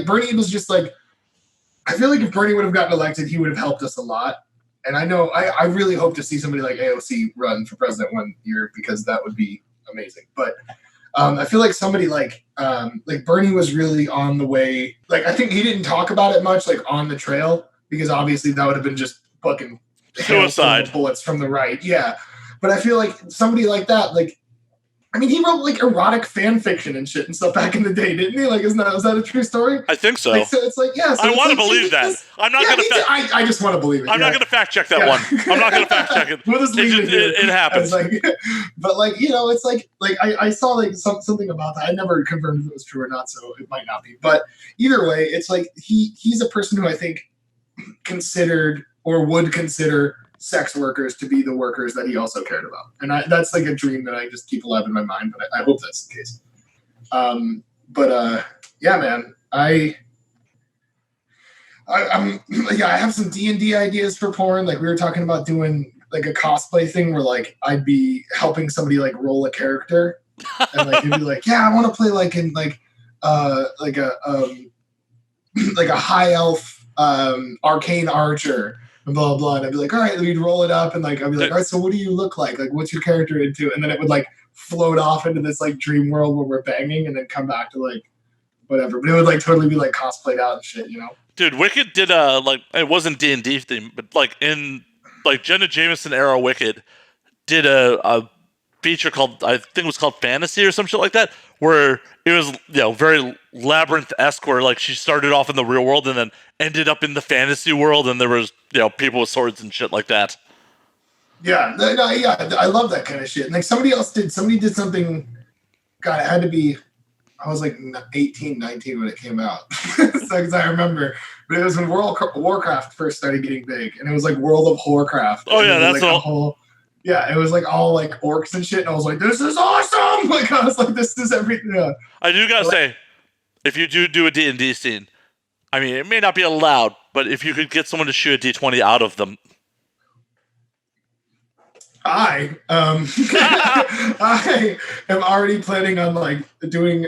Bernie was just like, I feel like if Bernie would have gotten elected, he would have helped us a lot. And I know I really hope to see somebody like AOC run for president one year because that would be amazing. But I feel like somebody like Bernie was really on the way. Like I think he didn't talk about it much, like on the trail, because obviously that would have been just fucking suicide bullets from the right. Yeah, but I feel like somebody like that, like. I mean, he wrote like erotic fan fiction and shit and stuff back in the day, didn't he? Like, is that a true story? I think so. Like, so it's like, yeah. So I want to believe that. I'm not going to. I just want to believe it. I'm not going to fact check that one. I'm not going to fact check it. We'll just leave it. It happens. Like, but like, you know, it's like I saw like something about that. I never confirmed if it was true or not, so it might not be. But either way, it's like he's a person who I think considered or would consider sex workers to be the workers that he also cared about. And that's like a dream that I just keep alive in my mind, but I hope that's the case. Yeah, man, I have some D&D ideas for porn. Like we were talking about doing like a cosplay thing where like I'd be helping somebody like roll a character and like it'd be like, yeah, I want to play like in like a high elf arcane archer. Blah, blah, and I'd be like, all right, we'd roll it up, and like I'd be like, all right, so what do you look like? Like, what's your character into? And then it would like float off into this like dream world where we're banging, and then come back to like whatever. But it would like totally be like cosplayed out and shit, you know? Dude, Wicked did like it wasn't D&D theme, but like in like Jenna Jameson era Wicked did a feature called, I think it was called Fantasy or some shit like that, where it was, you know, very labyrinth-esque, where like she started off in the real world and then ended up in the fantasy world, and there was, you know, people with swords and shit like that. Yeah, yeah, I love that kind of shit. And like somebody did something. God, it had to be. I was like 18, 19 when it came out, because I remember. But it was when World of Warcraft first started getting big, and it was like World of Warcraft. Oh yeah, that's like all. Yeah, it was like all like orcs and shit, and I was like, "This is awesome!" Like I was like, "This is everything." Yeah. I do gotta say, if you do a D&D scene, I mean, it may not be allowed, but if you could get someone to shoot a D20 out of them. I am already planning on like doing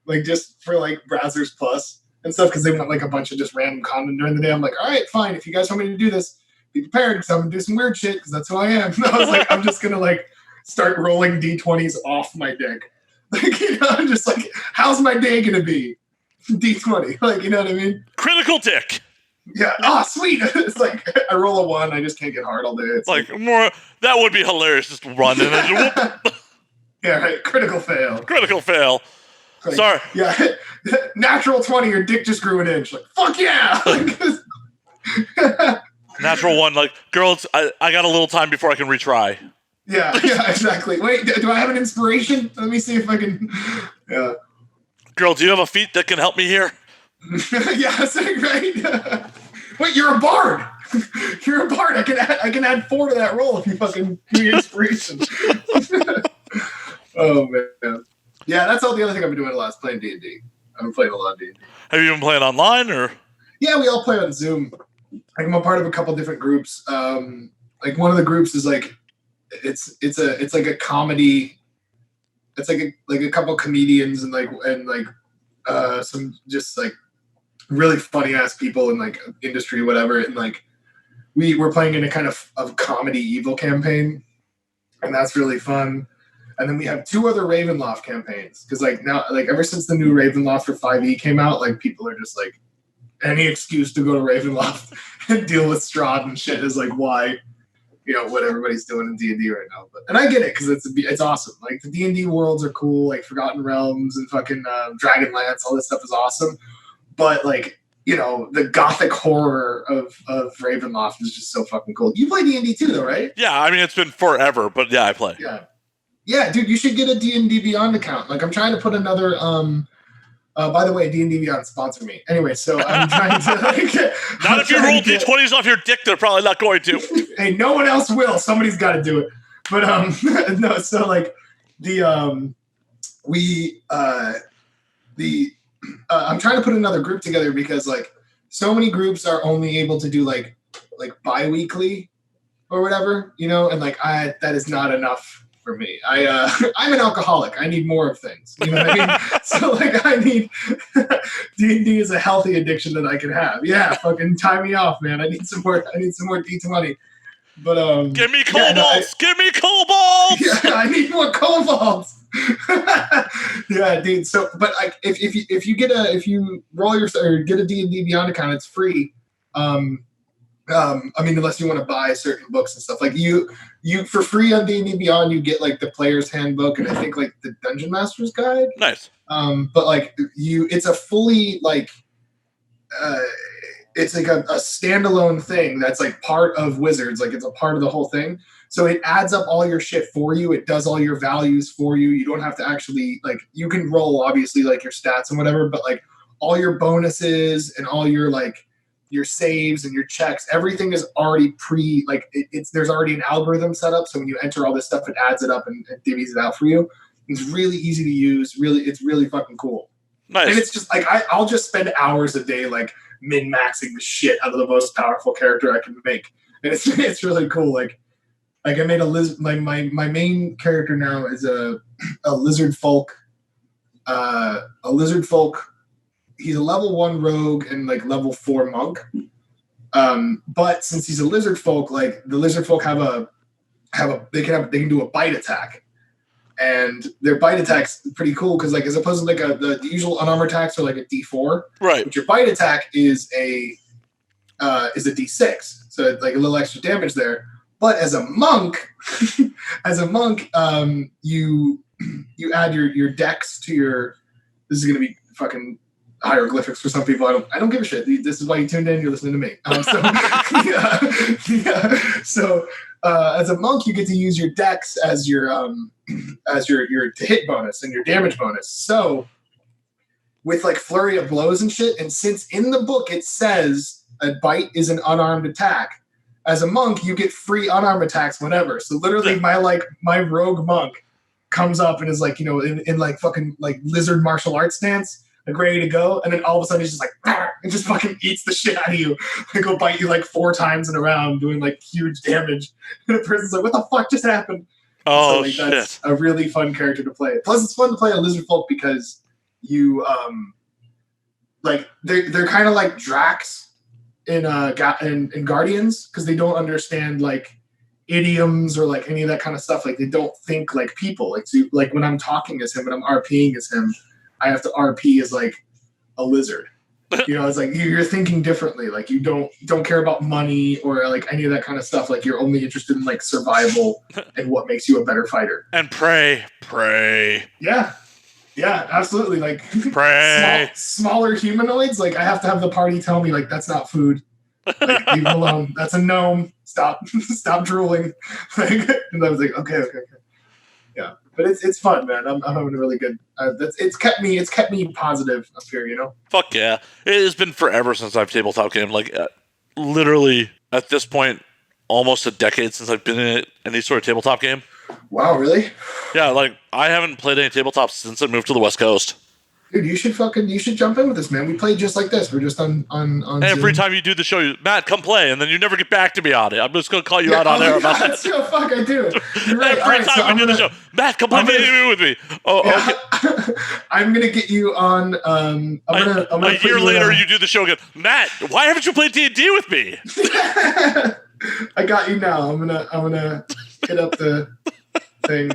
like just for like Brazzers Plus and stuff, because they want like a bunch of just random content during the day. I'm like, all right, fine. If you guys want me to do this, be prepared, because I'm gonna do some weird shit, because that's who I am. And I was like, I'm just gonna like start rolling D20s off my dick. Like, you know, I'm just like, how's my day gonna be? D20, like, you know what I mean? Critical dick. Yeah. Oh, sweet. It's like I roll a 1, I just can't get hard all day. It's like more. That would be hilarious. Just run and then yeah, right. Critical fail. Critical fail. Like, sorry. Yeah. Natural 20. Your dick just grew an inch. Like fuck yeah. Natural 1. Like girls, I got a little time before I can retry. Yeah. Yeah. Exactly. Wait. Do I have an inspiration? Let me see if I can. Yeah. Girl, do you have a feat that can help me here? Yeah, that's right. Wait, you're a bard. You're a bard. I can add 4 to that roll if you fucking give me inspiration. Oh man. Yeah, that's all the other thing I've been doing a lot is playing D&D. I've been playing a lot of D&D. Have you been playing online or? Yeah, we all play on Zoom. Like, I'm a part of a couple different groups. Like one of the groups is like it's like a comedy. It's like a couple comedians and some just like really funny ass people in like industry, whatever. And like we're playing in a kind of comedy evil campaign, and that's really fun. And then we have 2 other Ravenloft campaigns. Because like now, like ever since the new Ravenloft for 5e came out, like people are just like, any excuse to go to Ravenloft and deal with Strahd and shit is like why, what everybody's doing in D&D right now. And I get it because it's awesome. Like the D&D worlds are cool, like Forgotten Realms and fucking Dragonlance, all this stuff is awesome. But like, the gothic horror of Ravenloft is just so fucking cool. You play D&D too, though, right? Yeah, I mean it's been forever, but yeah, I play. Yeah, dude, you should get a D&D Beyond account. Like I'm trying to put another. By the way, D&D Beyond sponsor me. Anyway, so I'm trying to not if you roll D20s off your dick, they're probably not going to. Hey, no one else will. Somebody's got to do it. But no. So like I'm trying to put another group together because like so many groups are only able to do like bi-weekly or whatever, and like that is not enough for me. I'm an alcoholic. I need more of things. You know what I mean? So like I need D&D is a healthy addiction that I can have. Yeah, fucking tie me off, man. I need some more D20. But give me kobolds! Give me kobolds! Yeah, I need more kobolds. Yeah, dude. So, but like, if you roll or get a D&D Beyond account, it's free. I mean, unless you want to buy certain books and stuff, like you for free on D&D Beyond, you get like the player's handbook and I think like the Dungeon Master's Guide. Nice. But like it's a fully like, it's like a standalone thing that's like part of Wizards. Like it's a part of the whole thing. So it adds up all your shit for you. It does all your values for you. You don't have to actually like, you can roll obviously like your stats and whatever, but like all your bonuses and all your like your saves and your checks, everything is already there's already an algorithm set up. So when you enter all this stuff, it adds it up and divvies it out for you. It's really easy to use. It's really fucking cool. Nice. And it's just like, I'll just spend hours a day, like min-maxing the shit out of the most powerful character I can make. And it's really cool. Like I made my main character now is a lizard folk, he's a level 1 rogue and like level 4 monk. But since he's a lizard folk, like the lizard folk they can do a bite attack. And their bite attack's pretty cool because like as opposed to like the usual unarmored attacks are like a D4. Right. But your bite attack is a D6. So it's like a little extra damage there. But as a monk, you add your dex to your. This is gonna be fucking hieroglyphics for some people. I don't give a shit. This is why you tuned in. You're listening to me. So as a monk, you get to use your dex as your hit bonus and your damage bonus. So with like flurry of blows and shit, and since in the book it says a bite is an unarmed attack, as a monk you get free unarmed attacks whenever. So literally my rogue monk comes up and is like, in like fucking like lizard martial arts stance, like ready to go, and then all of a sudden he's just like and just fucking eats the shit out of you and go bite you like 4 times in a round, doing like huge damage. And the person's like, what the fuck just happened? Oh, so, like, shit. That's a really fun character to play. Plus it's fun to play a lizard folk because you like they're kind of like Drax in Guardians, because they don't understand like idioms or like any of that kind of stuff. Like they don't think like people. Like so like when I'm talking as him and I'm RPing as him, I have to RP as like a lizard. It's like you're thinking differently. Like you don't care about money or like any of that kind of stuff. Like you're only interested in like survival and what makes you a better fighter. And pray. Yeah, absolutely. Like pray. Smaller humanoids. Like I have to have the party tell me like that's not food. Like, leave it alone. That's a gnome. Stop drooling. Like, and I was like, okay. Yeah, but it's fun, man. I'm having a really good. It's kept me positive up here. Fuck yeah! It has been forever since I've tabletop game. Like literally at this point, almost a decade since I've been in any sort of tabletop game. Wow, really? Yeah, like I haven't played any tabletop since I moved to the West Coast. Dude, you should jump in with us, man. We play just like this. We're just on And every time you do the show, Matt, come play, and then you never get back to me on it. I'm just gonna call you out on there about that. Fuck, I do. You're right. Every time we do the show, Matt, come play with me. Oh, okay. I'm gonna get you on. I'm gonna a year later, you do the show again. Matt, why haven't you played D&D with me? I got you now. I'm gonna hit up the thing.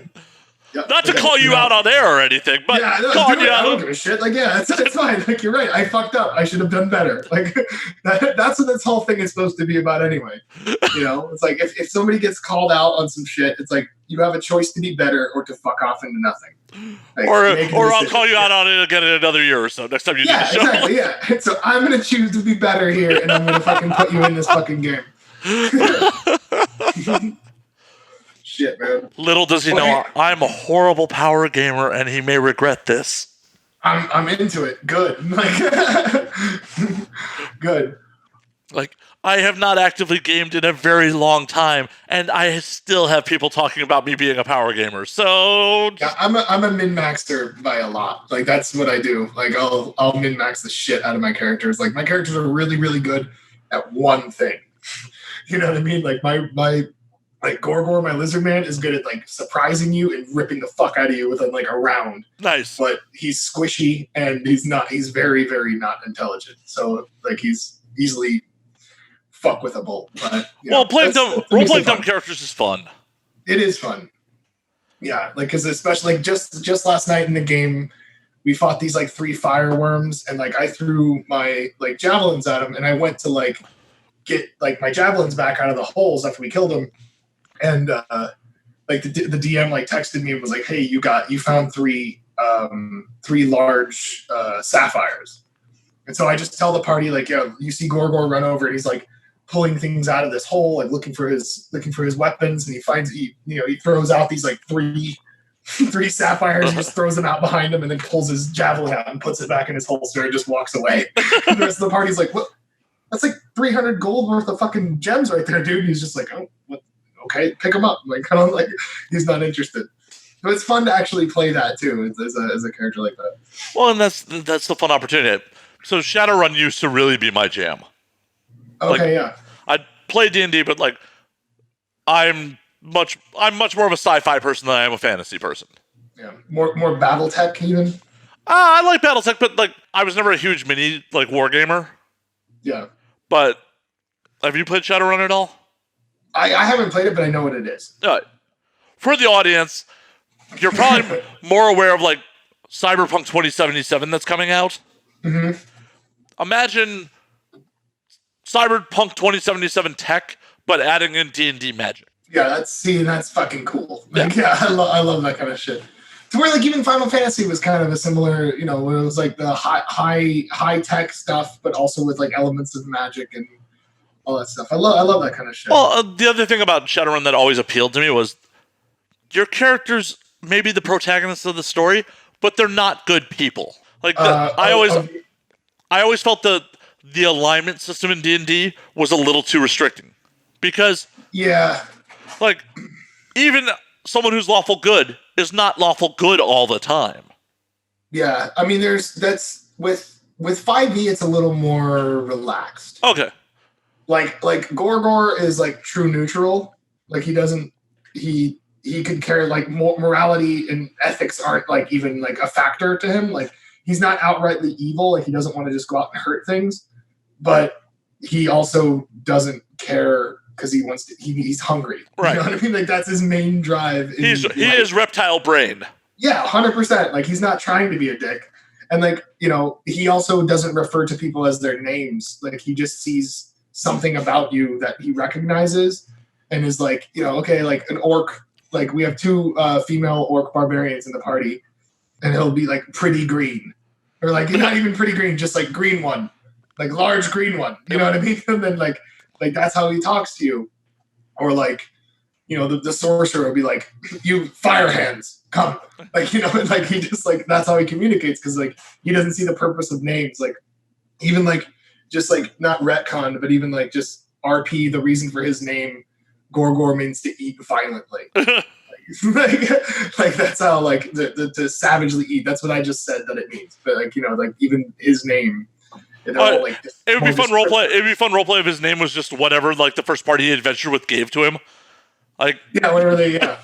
Yeah, Not to okay, call you out on air or anything, but yeah, no, calling do you it. I out. don't give a shit. Like, yeah, it's fine. Like, you're right. I fucked up. I should have done better. Like, that's what this whole thing is supposed to be about anyway. You know, it's like if somebody gets called out on some shit, it's like you have a choice to be better or to fuck off into nothing. Like, or I'll call you out on it again in another year or so. Next time you do the show. Exactly. Yeah. So I'm gonna choose to be better here, and I'm gonna fucking put you in this fucking game. Shit, man. Little does he know, I'm a horrible power gamer, and he may regret this. I'm into it. Good. Like, good. Like, I have not actively gamed in a very long time, and I still have people talking about me being a power gamer. So yeah, I'm a min-maxer by a lot. Like, that's what I do. Like, I'll min-max the shit out of my characters. Like, my characters are really, really good at one thing. You know what I mean? Like, my like Gorgor, my lizard man, is good at like surprising you and ripping the fuck out of you within like a round. Nice. But he's squishy and he's very, very not intelligent. So like he's easily fuck with a bolt. But role-playing dumb characters is fun. It is fun. Yeah, like because especially like just last night in the game, we fought these like 3 fireworms, and like I threw my like javelins at them, and I went to like get like my javelins back out of the holes after we killed them. And like the DM like texted me and was like, "Hey, you found 3 large sapphires." And so I just tell the party like, "Yeah, you see Gorgor run over, and he's like pulling things out of this hole, like looking for his weapons, and he throws out these like 3 sapphires, and just throws them out behind him, and then pulls his javelin out and puts it back in his holster and just walks away." And the rest of the party's like, "What? That's like 300 gold worth of fucking gems right there, dude." And he's just like, "Oh, what? Okay, pick him up." Like, kind of like he's not interested. But it's fun to actually play that too as a character like that. Well, and that's the fun opportunity. So Shadowrun used to really be my jam. Okay, yeah. I'd play D&D, but like I'm much more of a sci-fi person than I am a fantasy person. Yeah, more BattleTech even. I like BattleTech, but like I was never a huge mini like wargamer. Yeah. But have you played Shadowrun at all? I haven't played it, but I know what it is. For the audience, you're probably more aware of like Cyberpunk 2077 that's coming out. Mm-hmm. Imagine Cyberpunk 2077 tech, but adding in D&D magic. Yeah, that's fucking cool. Like, yeah, I love that kind of shit. To where like even Final Fantasy was kind of a similar, you know, it was like the high tech stuff, but also with like elements of magic and all that stuff. I love that kind of shit. Well, the other thing about Shadowrun that always appealed to me was your characters may be the protagonists of the story, but they're not good people. Like I always felt the alignment system in D&D was a little too restricting, because like even someone who's lawful good is not lawful good all the time. Yeah, I mean, that's with 5e, it's a little more relaxed. Okay. Like Gorgor is like true neutral. Like he could care, like morality and ethics aren't like even like a factor to him. Like he's not outrightly evil. Like he doesn't want to just go out and hurt things, but he also doesn't care because he wants to. He's hungry. Right. You know what I mean? Like that's his main drive. He is reptile brain. Yeah, 100%. Like he's not trying to be a dick, and like he also doesn't refer to people as their names. Like he just sees something about you that he recognizes and is like, okay, like an orc. Like we have 2 female orc barbarians in the party, and he'll be like pretty green, or like not even pretty green, just like green one, like large green one. You know what I mean? And then like that's how he talks to you, or like the sorcerer will be like, "You fire hands, come!" Like like he just like that's how he communicates, because like he doesn't see the purpose of names. Like even like just like not retcon, but even like just RP, the reason for his name. Gorgor means to eat violently. like that's how like to savagely eat. That's what I just said that it means. But like like even his name. It would be fun roleplay. It'd be fun roleplay if his name was just whatever like the first party he adventured with gave to him. Like whatever they yeah.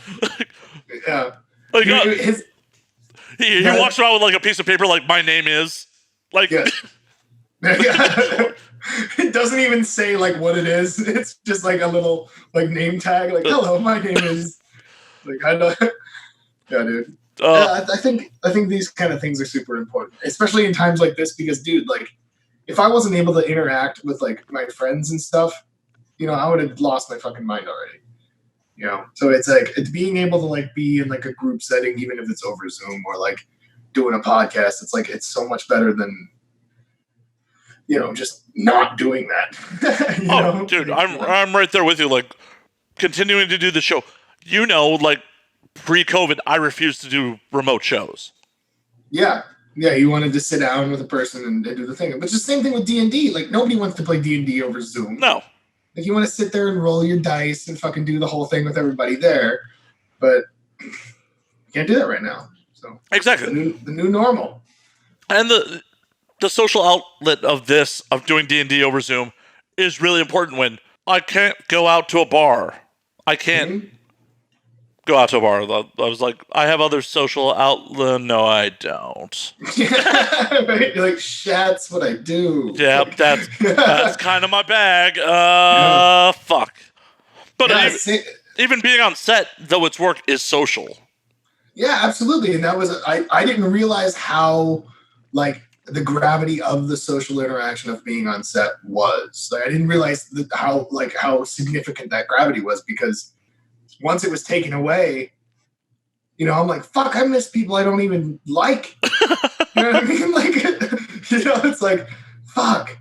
Like he walks around with like a piece of paper like my name is like. Yeah. It doesn't even say like what it is. It's just like a little like name tag, like hello, my name is like I know. Yeah, dude. Yeah, I think these kind of things are super important, especially in times like this, because, dude, like, if I wasn't able to interact with like my friends and stuff, I would have lost my fucking mind already. So it's like it's being able to like be in like a group setting, even if it's over Zoom or like doing a podcast. It's like it's so much better than just not doing that. Dude, I'm right there with you. Like continuing to do the show. Like pre-COVID, I refused to do remote shows. Yeah, you wanted to sit down with a person and do the thing. But it's the same thing with D&D. Like nobody wants to play D&D over Zoom. No. Like you want to sit there and roll your dice and fucking do the whole thing with everybody there, but you can't do that right now. So exactly the new normal. And the social outlet of doing D&D over Zoom is really important when I can't go out to a bar. I can't go out to a bar. I was like, I have other social outlet. No, I don't. Right? You're like, that's what I do. Yeah, that's kind of my bag. Fuck. But even being on set, though it's work, is social. Yeah, absolutely. And that was I didn't realize how like the gravity of the social interaction of being on set was. Like I didn't realize how significant that gravity was, because once it was taken away, I'm like, fuck, I miss people I don't even like. You know what I mean? Like, it's like, fuck,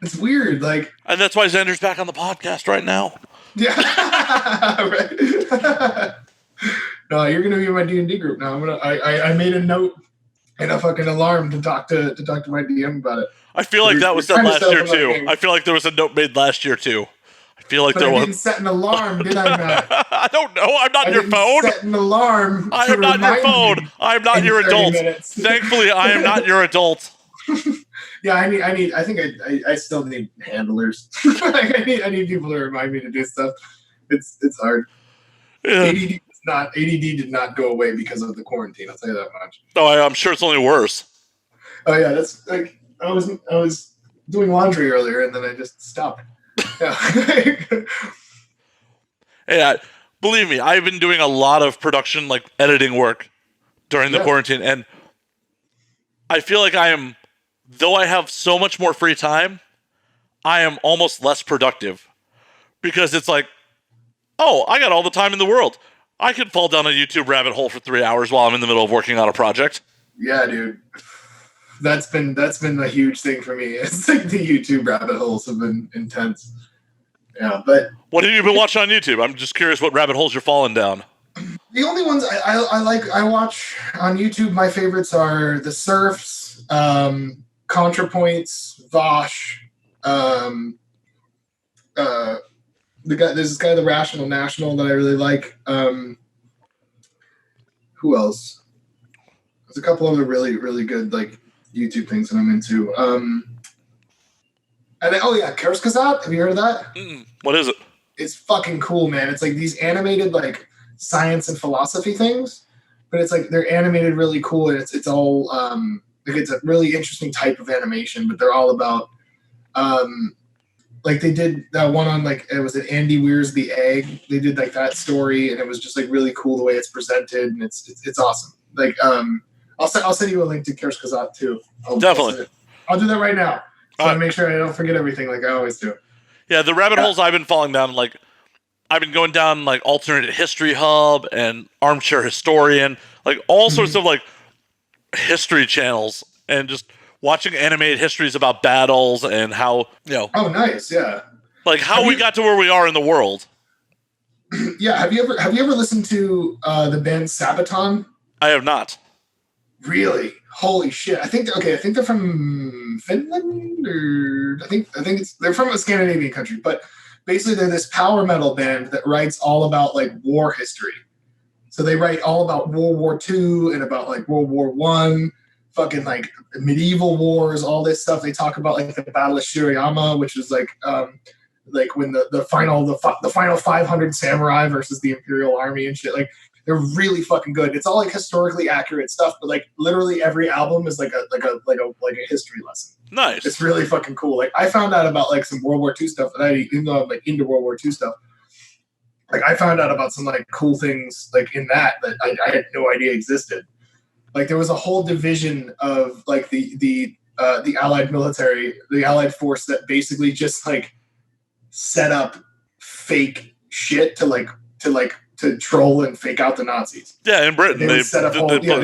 it's weird. Like, and that's why Xander's back on the podcast right now. Yeah, right. No, you're gonna be in my D&D group now. I made a note and a fucking alarm to talk to my DM about it. I feel like that was said last year too. I feel like there was a note made last year too. I feel like there was. I didn't set an alarm, did I, Matt? I don't know. I'm not your phone. Set an alarm. I am not your phone. I am not your adult. Thankfully, I am not your adult. Yeah, I think I still need handlers. I need people to remind me to do stuff. It's hard. Yeah. ADD did not go away because of the quarantine. I'll tell you that much. Oh, I'm sure it's only worse. Oh yeah, that's like I was doing laundry earlier and then I just stopped. Yeah. Yeah, believe me, I've been doing a lot of production, like editing work during the quarantine, and I feel like though I have so much more free time, I am almost less productive, because it's like, oh, I got all the time in the world. I could fall down a YouTube rabbit hole for 3 hours while I'm in the middle of working on a project. Yeah, dude. That's been a huge thing for me. It's like the YouTube rabbit holes have been intense. Yeah, but what have you been watching on YouTube? I'm just curious what rabbit holes you're falling down. The only ones I watch on YouTube, my favorites are the Surfs, ContraPoints, Vosh, there's this guy, the Rational National, that I really like. Who else? There's a couple other really, really good like YouTube things that I'm into. And then, Kerskazat. Have you heard of that? What is it? It's fucking cool, man. It's like these animated like science and philosophy things, but it's like they're animated really cool, and it's all like it's a really interesting type of animation. But they're all about like they did that one on like it was an Andy Weir's The Egg. They did like that story, and it was just like really cool the way it's presented, and it's awesome. Like I'll send you a link to Kerskazat too. Definitely. I'll do that right now. So I make sure I don't forget everything like I always do. Yeah, the rabbit holes I've been falling down, like I've been going down like Alternate History Hub and Armchair Historian, like all sorts of like history channels, and just watching animated histories about battles and how, Oh, nice, yeah. Like how we got to where we are in the world. Yeah, have you ever listened to the band Sabaton? I have not. Really? Holy shit! I think they're from Finland, or I think they're from a Scandinavian country. But basically, they're this power metal band that writes all about like war history. So they write all about World War II and about like World War I, fucking like medieval wars, all this stuff. They talk about like the Battle of Shirayama, which is like when the final 500 samurai versus the Imperial Army and shit. Like, they're really fucking good. It's all like historically accurate stuff, but like literally every album is like a history lesson. Nice. It's really fucking cool. Like I found out about like some World War II stuff, and even though I'm like into World War II stuff, like I found out about some like cool things like in that I had no idea existed. Like there was a whole division of like the Allied military, the Allied force that basically just like set up fake shit to troll and fake out the Nazis. Yeah, in Britain They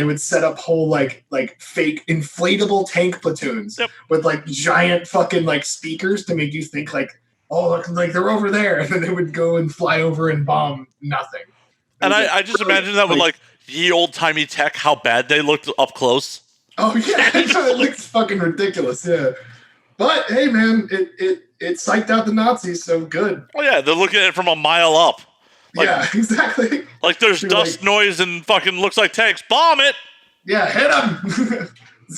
would set up whole like fake inflatable tank platoons with like giant fucking like speakers to make you think like, oh, look, like they're over there, and then they would go and fly over and bomb nothing. And I just imagine that with like ye old timey tech, how bad they looked up close. Oh yeah, it looks fucking ridiculous. Yeah, but hey, man, it psyched out the Nazis, so good. Oh yeah, they're looking at it from a mile up. Like, yeah, exactly. Like there's dust, noise, and fucking looks like tanks. Bomb it! Yeah, hit them.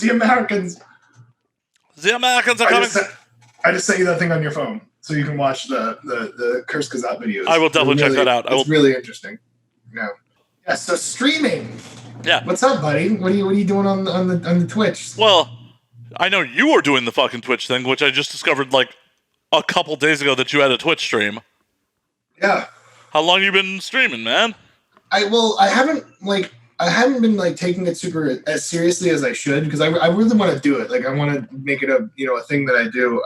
The Americans. The Americans are coming. I just sent you that thing on your phone, so you can watch the Curse Kazat videos. I will definitely check that out. It's really interesting. Yeah. So streaming. Yeah. What's up, buddy? What are you doing on the Twitch? Well, I know you are doing the fucking Twitch thing, which I just discovered like a couple days ago that you had a Twitch stream. Yeah. How long you been streaming, man? I haven't been like taking it super as seriously as I should, because I really want to do it. Like I want to make it a thing that I do.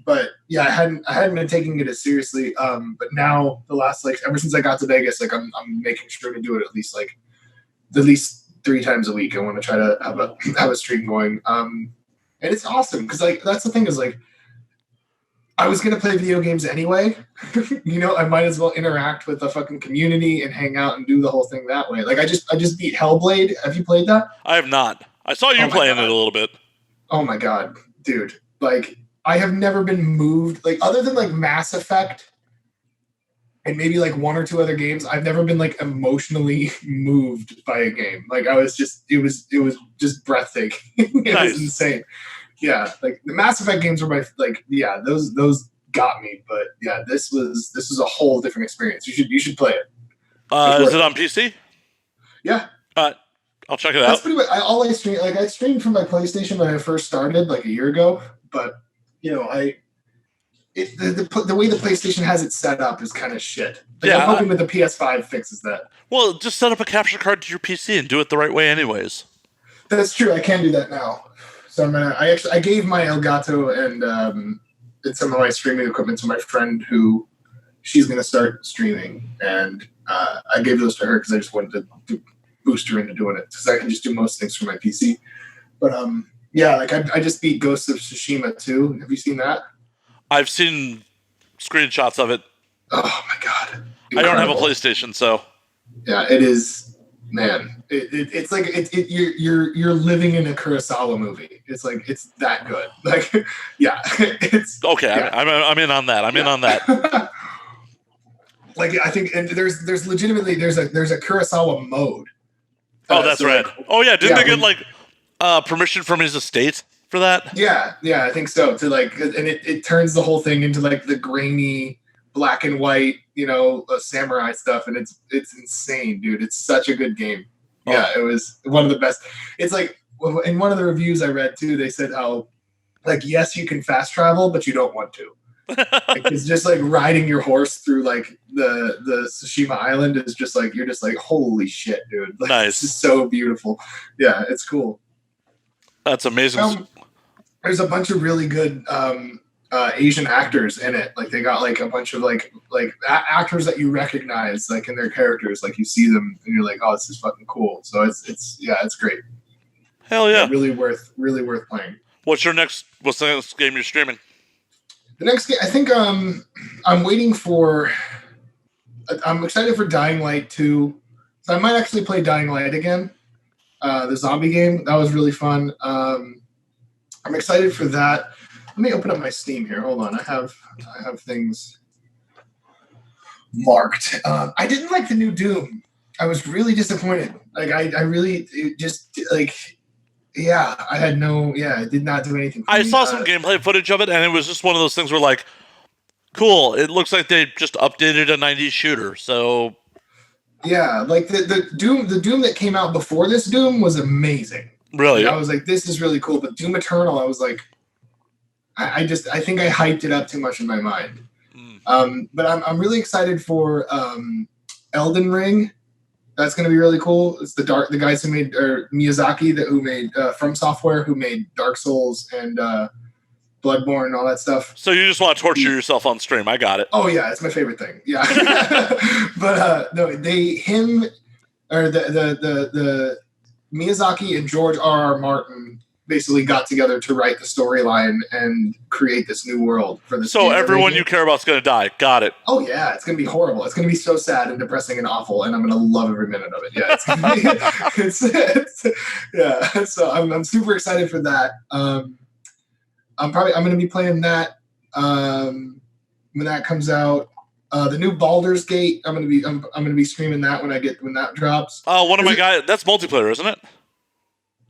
But yeah, I hadn't been taking it as seriously. But now the last ever since I got to Vegas, like I'm making sure to do it at least 3 times a week. I want to try to have a stream going. And it's awesome because like that's the thing is like I was gonna play video games anyway. I might as well interact with the fucking community and hang out and do the whole thing that way. Like I just beat Hellblade. Have you played that? I have not. I saw you playing it a little bit. Oh my god, dude! Like I have never been moved. Like other than like Mass Effect and maybe like 1 or 2 other games, I've never been like emotionally moved by a game. Like it was just breathtaking. It was insane. Yeah, like the Mass Effect games were those got me, but yeah, this was a whole different experience. You should play it. Is it on PC? Yeah. I'll check it out. That's pretty much I stream. Like I streamed from my PlayStation when I first started, like a year ago. But the way the PlayStation has it set up is kind of shit. Like, I'm hoping that the PS5 fixes that. Well, just set up a capture card to your PC and do it the right way, anyways. That's true. I can do that now. So I gave my Elgato and some of my streaming equipment to my friend who she's going to start streaming, and I gave those to her because I just wanted to boost her into doing it because I can just do most things from my PC. But I just beat Ghost of Tsushima too. Have you seen that? I've seen screenshots of it. Oh my god! Incredible. I don't have a PlayStation, so yeah, it is. Man, it's like you're living in a Kurosawa movie. It's like it's that good. Like, yeah, it's okay. Yeah. I'm in on that. I'm in on that. Like I think, and there's legitimately there's a Kurosawa mode. Oh, that's right. Cool. Oh yeah, didn't they get like permission from his estate for that? Yeah, I think so. To like, and it turns the whole thing into like the grainy black and white, samurai stuff, and it's insane, dude. It's such a good game. Oh. Yeah, it was one of the best. It's like in one of the reviews I read too, they said how like yes, you can fast travel, but you don't want to. Like, it's just like riding your horse through like the Tsushima Island is just like you're just like holy shit, dude. Like, nice. It's so beautiful. Yeah, it's cool. That's amazing. There's a bunch of really good Asian actors in it. Like they got like a bunch of like actors that you recognize like in their characters. Like you see them and you're like, oh, this is fucking cool. So it's great. Hell yeah. Really worth playing. What's the next game you're streaming? The next game, I think I'm waiting for. I'm excited for Dying Light 2. So I might actually play Dying Light again. The zombie game that was really fun. I'm excited for that. Let me open up my Steam here. Hold on, I have things marked. I didn't like the new Doom. I was really disappointed. Like I really just like. Yeah, it did not do anything for me. I saw some gameplay footage of it, and it was just one of those things where, like, cool, it looks like they just updated a 90s shooter, so... Yeah, like, the Doom that came out before this Doom was amazing. Really? Like, I was like, this is really cool, but Doom Eternal, I was like... I think I hyped it up too much in my mind. But I'm really excited for Elden Ring. That's going to be really cool. It's the guys who made, or Miyazaki, who made From Software, who made Dark Souls and Bloodborne and all that stuff. So you just want to torture yourself on stream? I got it. Oh yeah, it's my favorite thing. Yeah, but no, the Miyazaki and George R.R. Martin basically got together to write the storyline and create this new world for this. So everyone you care about is going to die. Got it. Oh yeah, it's going to be horrible. It's going to be so sad and depressing and awful, and I'm going to love every minute of it. Yeah, it's going to be. Yeah. So I'm super excited for that. I'm going to be playing that when that comes out. The new Baldur's Gate. I'm going to be streaming that when that drops. One of my guys. That's multiplayer, isn't it?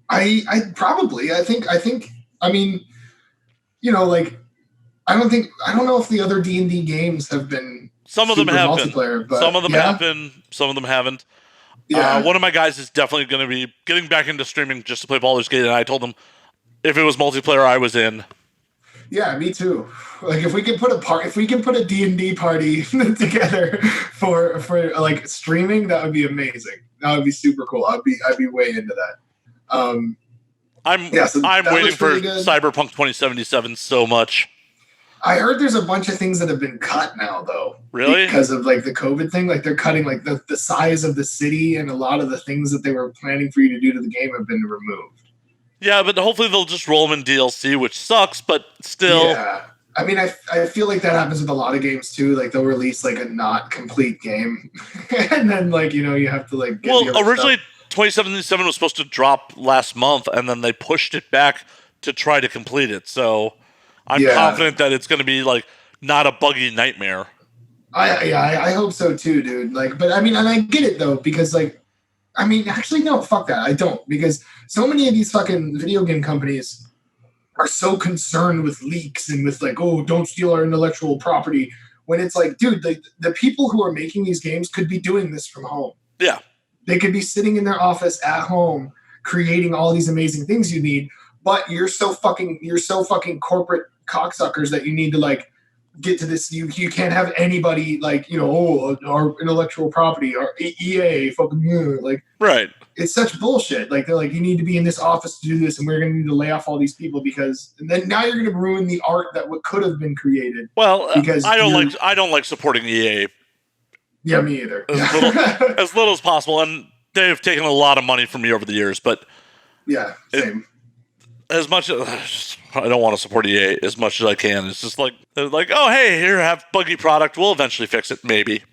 I think. I mean, you know, like I don't know if the other D&D games have been. Some of them have been. But some of them have been. Some of them haven't. Yeah. One of my guys is definitely going to be getting back into streaming just to play Baldur's Gate, and I told him if it was multiplayer, I was in. Yeah, me too. Like if we can put a D&D party together for like streaming, that would be amazing. That would be super cool. I'd be way into that. I'm waiting for Cyberpunk 2077 so much. I heard there's a bunch of things that have been cut now, though. Really? Because of like the COVID thing, like they're cutting like the size of the city, and a lot of the things that they were planning for you to do to the game have been removed. Yeah, but hopefully they'll just roll them in DLC, which sucks, but still. Yeah. I mean, I feel like that happens with a lot of games too. Like they'll release like a not complete game, and then like you have to like. Get originally 2077 was supposed to drop last month, and then they pushed it back to try to complete it. So I'm confident that it's going to be like not a buggy nightmare. I hope so too, dude. Like, but I mean, and I get it though, because like, I mean, actually, no, fuck that. I don't, because so many of these fucking video game companies are so concerned with leaks and with like, oh, don't steal our intellectual property. When it's like, dude, the people who are making these games could be doing this from home. Yeah. They could be sitting in their office at home creating all these amazing things you need, but you're so fucking corporate cocksuckers that you need to like get to this. You can't have anybody like, our intellectual property, our EA fucking like, right. It's such bullshit. Like they're like, you need to be in this office to do this, and we're going to need to lay off all these people and then now you're going to ruin the art that could have been created. Well, because I don't like supporting EA. Yeah, me either. As little as possible, and they've taken a lot of money from me over the years. But yeah, same. As much as I don't want to support EA as much as I can, it's just like they're like, oh hey, here, have buggy product. We'll eventually fix it, maybe.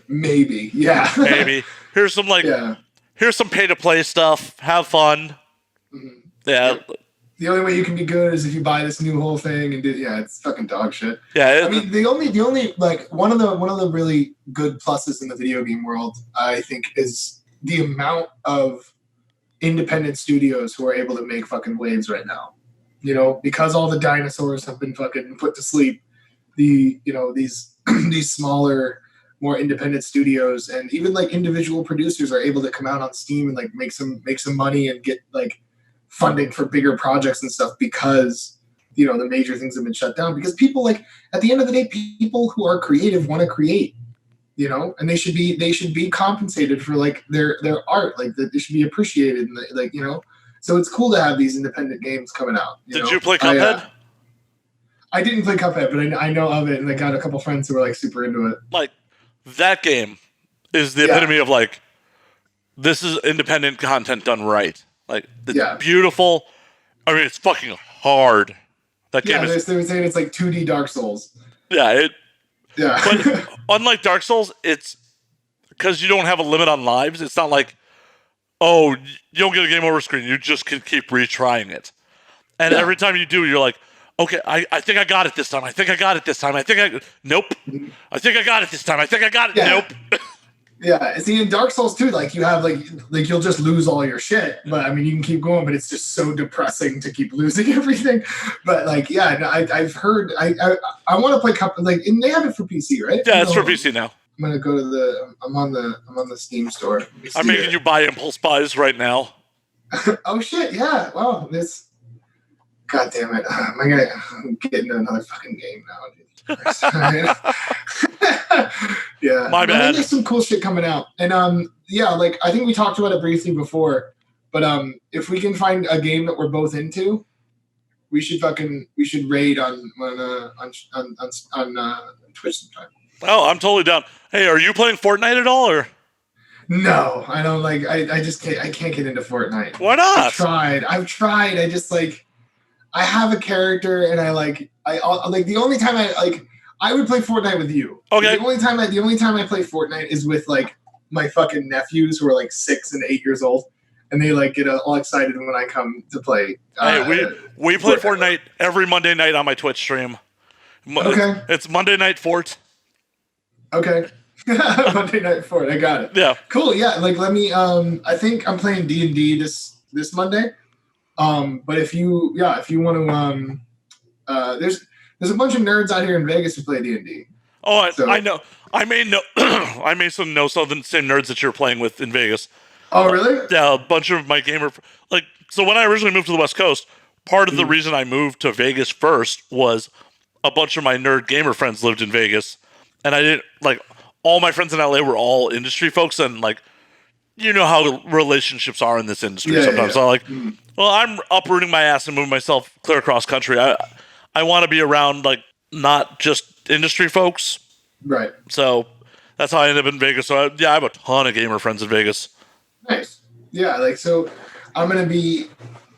Yeah. Maybe here's some here's some pay to play stuff. Have fun. Mm-hmm. Yeah. The only way you can be good is if you buy this new whole thing and it's fucking dog shit. Yeah. I mean, the only like one of the really good pluses in the video game world, I think, is the amount of independent studios who are able to make fucking waves right now. Because all the dinosaurs have been fucking put to sleep. These smaller, more independent studios and even like individual producers are able to come out on Steam and like make some money and get like funding for bigger projects and stuff, because the major things have been shut down, because people, like, at the end of the day, people who are creative want to create, and they should be compensated for like their art, like that they should be appreciated, and like so it's cool to have these independent games coming out. Did you play Cuphead? I didn't play Cuphead, but I know of it, and I got a couple friends who were like super into it. Like, that game is the epitome of like, this is independent content done right. Like, it's beautiful. I mean, it's fucking hard. That game is. They were saying it's like 2D Dark Souls. Yeah. But unlike Dark Souls, it's because you don't have a limit on lives. It's not like, oh, you don't get a game over screen. You just can keep retrying it. And every time you do, you're like, okay, I think I got it this time. Nope. I think I got it this time. Nope. Yeah, see, in Dark Souls 2, like, you have, like you'll just lose all your shit. But, I mean, you can keep going, but it's just so depressing to keep losing everything. But, like, yeah, no, I've heard, I want to play Cuphead, like, and they have it for PC, right? Yeah, it's for PC now. I'm going to go to I'm on the Steam store. I'm making you buy impulse buys right now. Oh, shit, yeah, wow, God damn it! I'm getting into another fucking game now, dude. Yeah, My bad. There's some cool shit coming out, and yeah, like I think we talked about it briefly before, but if we can find a game that we're both into, we should raid on Twitch sometime. Oh, I'm totally down. Hey, are you playing Fortnite at all, or? No, I don't like. I just can't. I can't get into Fortnite. Why not? I've tried. I just like. I have a character, and I like the only time I would play Fortnite with you. Okay. The only time I play Fortnite is with like my fucking nephews who are like 6 and 8 years old, and they like get all excited when I come to play. Hey, we play Fortnite every Monday night on my Twitch stream. Okay. It's Monday Night Fort. Okay. Monday Night Fort. I got it. Yeah. Cool. Yeah. Like, let me. I think I'm playing D&D this Monday. But if you want to, there's a bunch of nerds out here in Vegas who play D&D. Oh, I know. I may know. I may know some of the same nerds that you're playing with in Vegas. Oh, really? Yeah, a bunch of my gamer so when I originally moved to the West Coast, part of the reason I moved to Vegas first was a bunch of my nerd gamer friends lived in Vegas, and I didn't all my friends in LA were all industry folks, and like, you know how relationships are in this industry sometimes. So well, I'm uprooting my ass and moving myself clear across country. I want to be around like not just industry folks. Right. So that's how I ended up in Vegas. So I have a ton of gamer friends in Vegas. Nice. Yeah, like so I'm gonna be.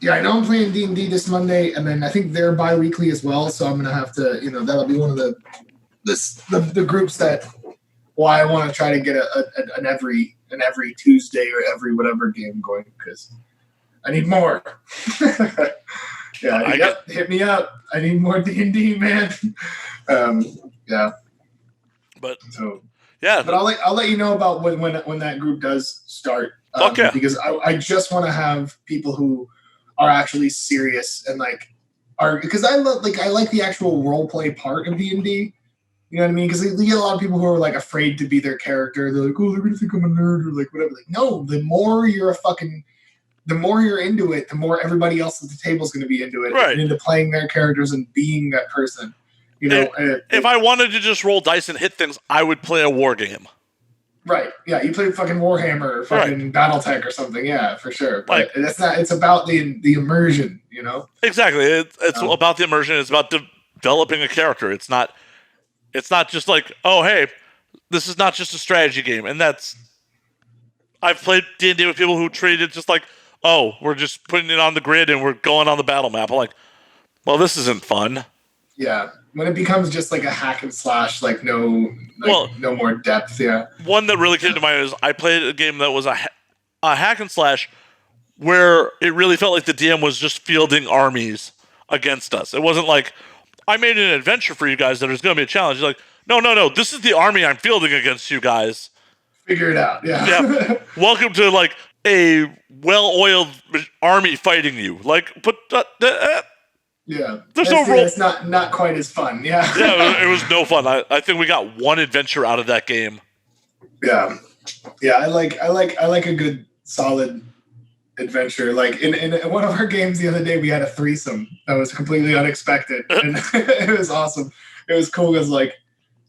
Yeah, I know I'm playing D&D this Monday, and then I think they're bi-weekly as well. So I'm gonna have to, that'll be one of the groups that. Well, I want to try to get an every Tuesday or every whatever game going because I need more. Yeah, hit me up. I need more D&D, man. Yeah. But so yeah, but I'll let you know about when that group does start. Fuck yeah. Because I just want to have people who are actually serious and because I like the actual role play part of D&D. You know what I mean? Because you get a lot of people who are like afraid to be their character. They're like, oh, they're gonna think I'm a nerd or like whatever. Like, no, the more you're into it, the more everybody else at the table is going to be into it, right? And into playing their characters and being that person. If I wanted to just roll dice and hit things, I would play a war game. Right. Yeah, you play fucking Warhammer or fucking BattleTech or something. Yeah, for sure. But that's not. It's about the immersion. Exactly. It's about the immersion. It's about developing a character. It's not just like, oh, hey, this is not just a strategy game. And I've played D&D with people who treat it just like, oh, we're just putting it on the grid and we're going on the battle map. I'm like, well, this isn't fun. Yeah. When it becomes just like a hack and slash, no more depth. Yeah. One that really came to mind is I played a game that was a hack and slash where it really felt like the DM was just fielding armies against us. It wasn't like, I made an adventure for you guys that there's going to be a challenge. You're like, no, this is the army I'm fielding against you guys. Figure it out. Yeah. Yeah. Welcome to like a well-oiled army fighting you. But yeah. There's no role. It's not quite as fun. Yeah. Yeah, it was no fun. I think we got one adventure out of that game. Yeah. Yeah, I like a good solid adventure. Like in one of our games the other day, we had a threesome that was completely unexpected, and it was awesome. It was cool because like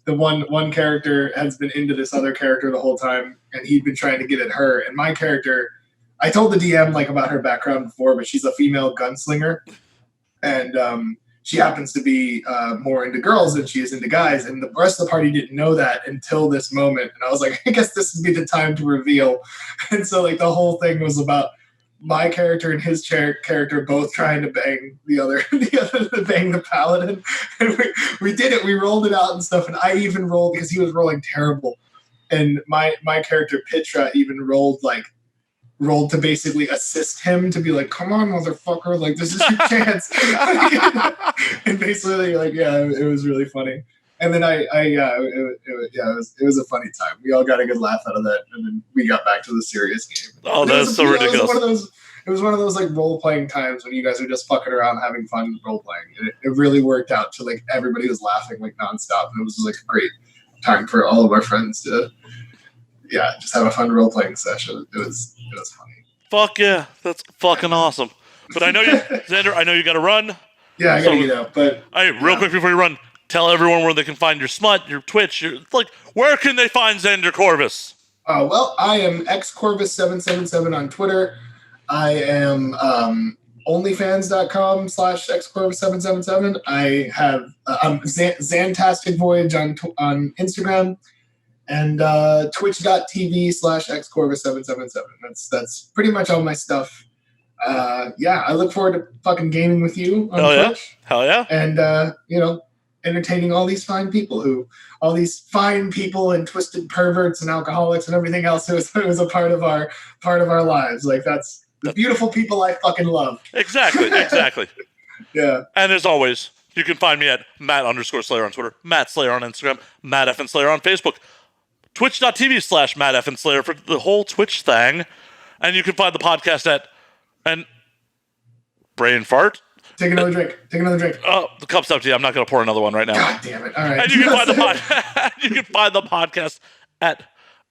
the one character has been into this other character the whole time, and he'd been trying to get at her. And my character, I told the DM about her background before, but she's a female gunslinger, and she happens to be more into girls than she is into guys. And the rest of the party didn't know that until this moment. And I was like, I guess this would be the time to reveal. And so the whole thing was about my character and his character both trying to bang the other to bang the paladin. And we did it. We rolled it out and stuff. And I even rolled because he was rolling terrible. And my character Pitra even rolled to basically assist him to be like, come on, motherfucker, this is your chance. And basically it was really funny. And then it was a funny time. We all got a good laugh out of that, and then we got back to the serious game. Oh, that's so ridiculous. It was one of those role playing times when you guys are just fucking around having fun role playing. And it really worked out to everybody was laughing nonstop, and it was a great time for all of our friends to just have a fun role playing session. It was funny. Fuck yeah, that's fucking awesome. But I know Xander, I know you got to run. Yeah, I gotta get out. But hey, real quick before you run, tell everyone where they can find your smut, your Twitch, where can they find Xander Corvus? Well, I am xcorvus777 on Twitter. I am onlyfans.com/xcorvus777. I have Zantastic Voyage on Instagram, and twitch.tv/xcorvus777. That's pretty much all my stuff. I look forward to fucking gaming with you on Twitch. Hell yeah. And entertaining all these fine people and twisted perverts and alcoholics and everything else who was a part of our lives. Like that's the beautiful people I fucking love. Exactly. Yeah. And as always, you can find me at Matt_Slayer on Twitter, Matt Slayer on Instagram, Matt F and Slayer on Facebook, twitch.tv/Matt F and Slayer for the whole Twitch thing. And you can find the podcast at brain fart. Take another drink. Oh, the cup's empty. I'm not going to pour another one right now. God damn it. All right. And you can find the podcast at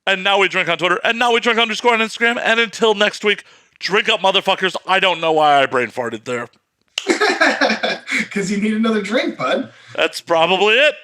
And Now We Drink on Twitter, and Now We Drink _ on Instagram. And until next week, drink up, motherfuckers. I don't know why I brain farted there. Because you need another drink, bud. That's probably it.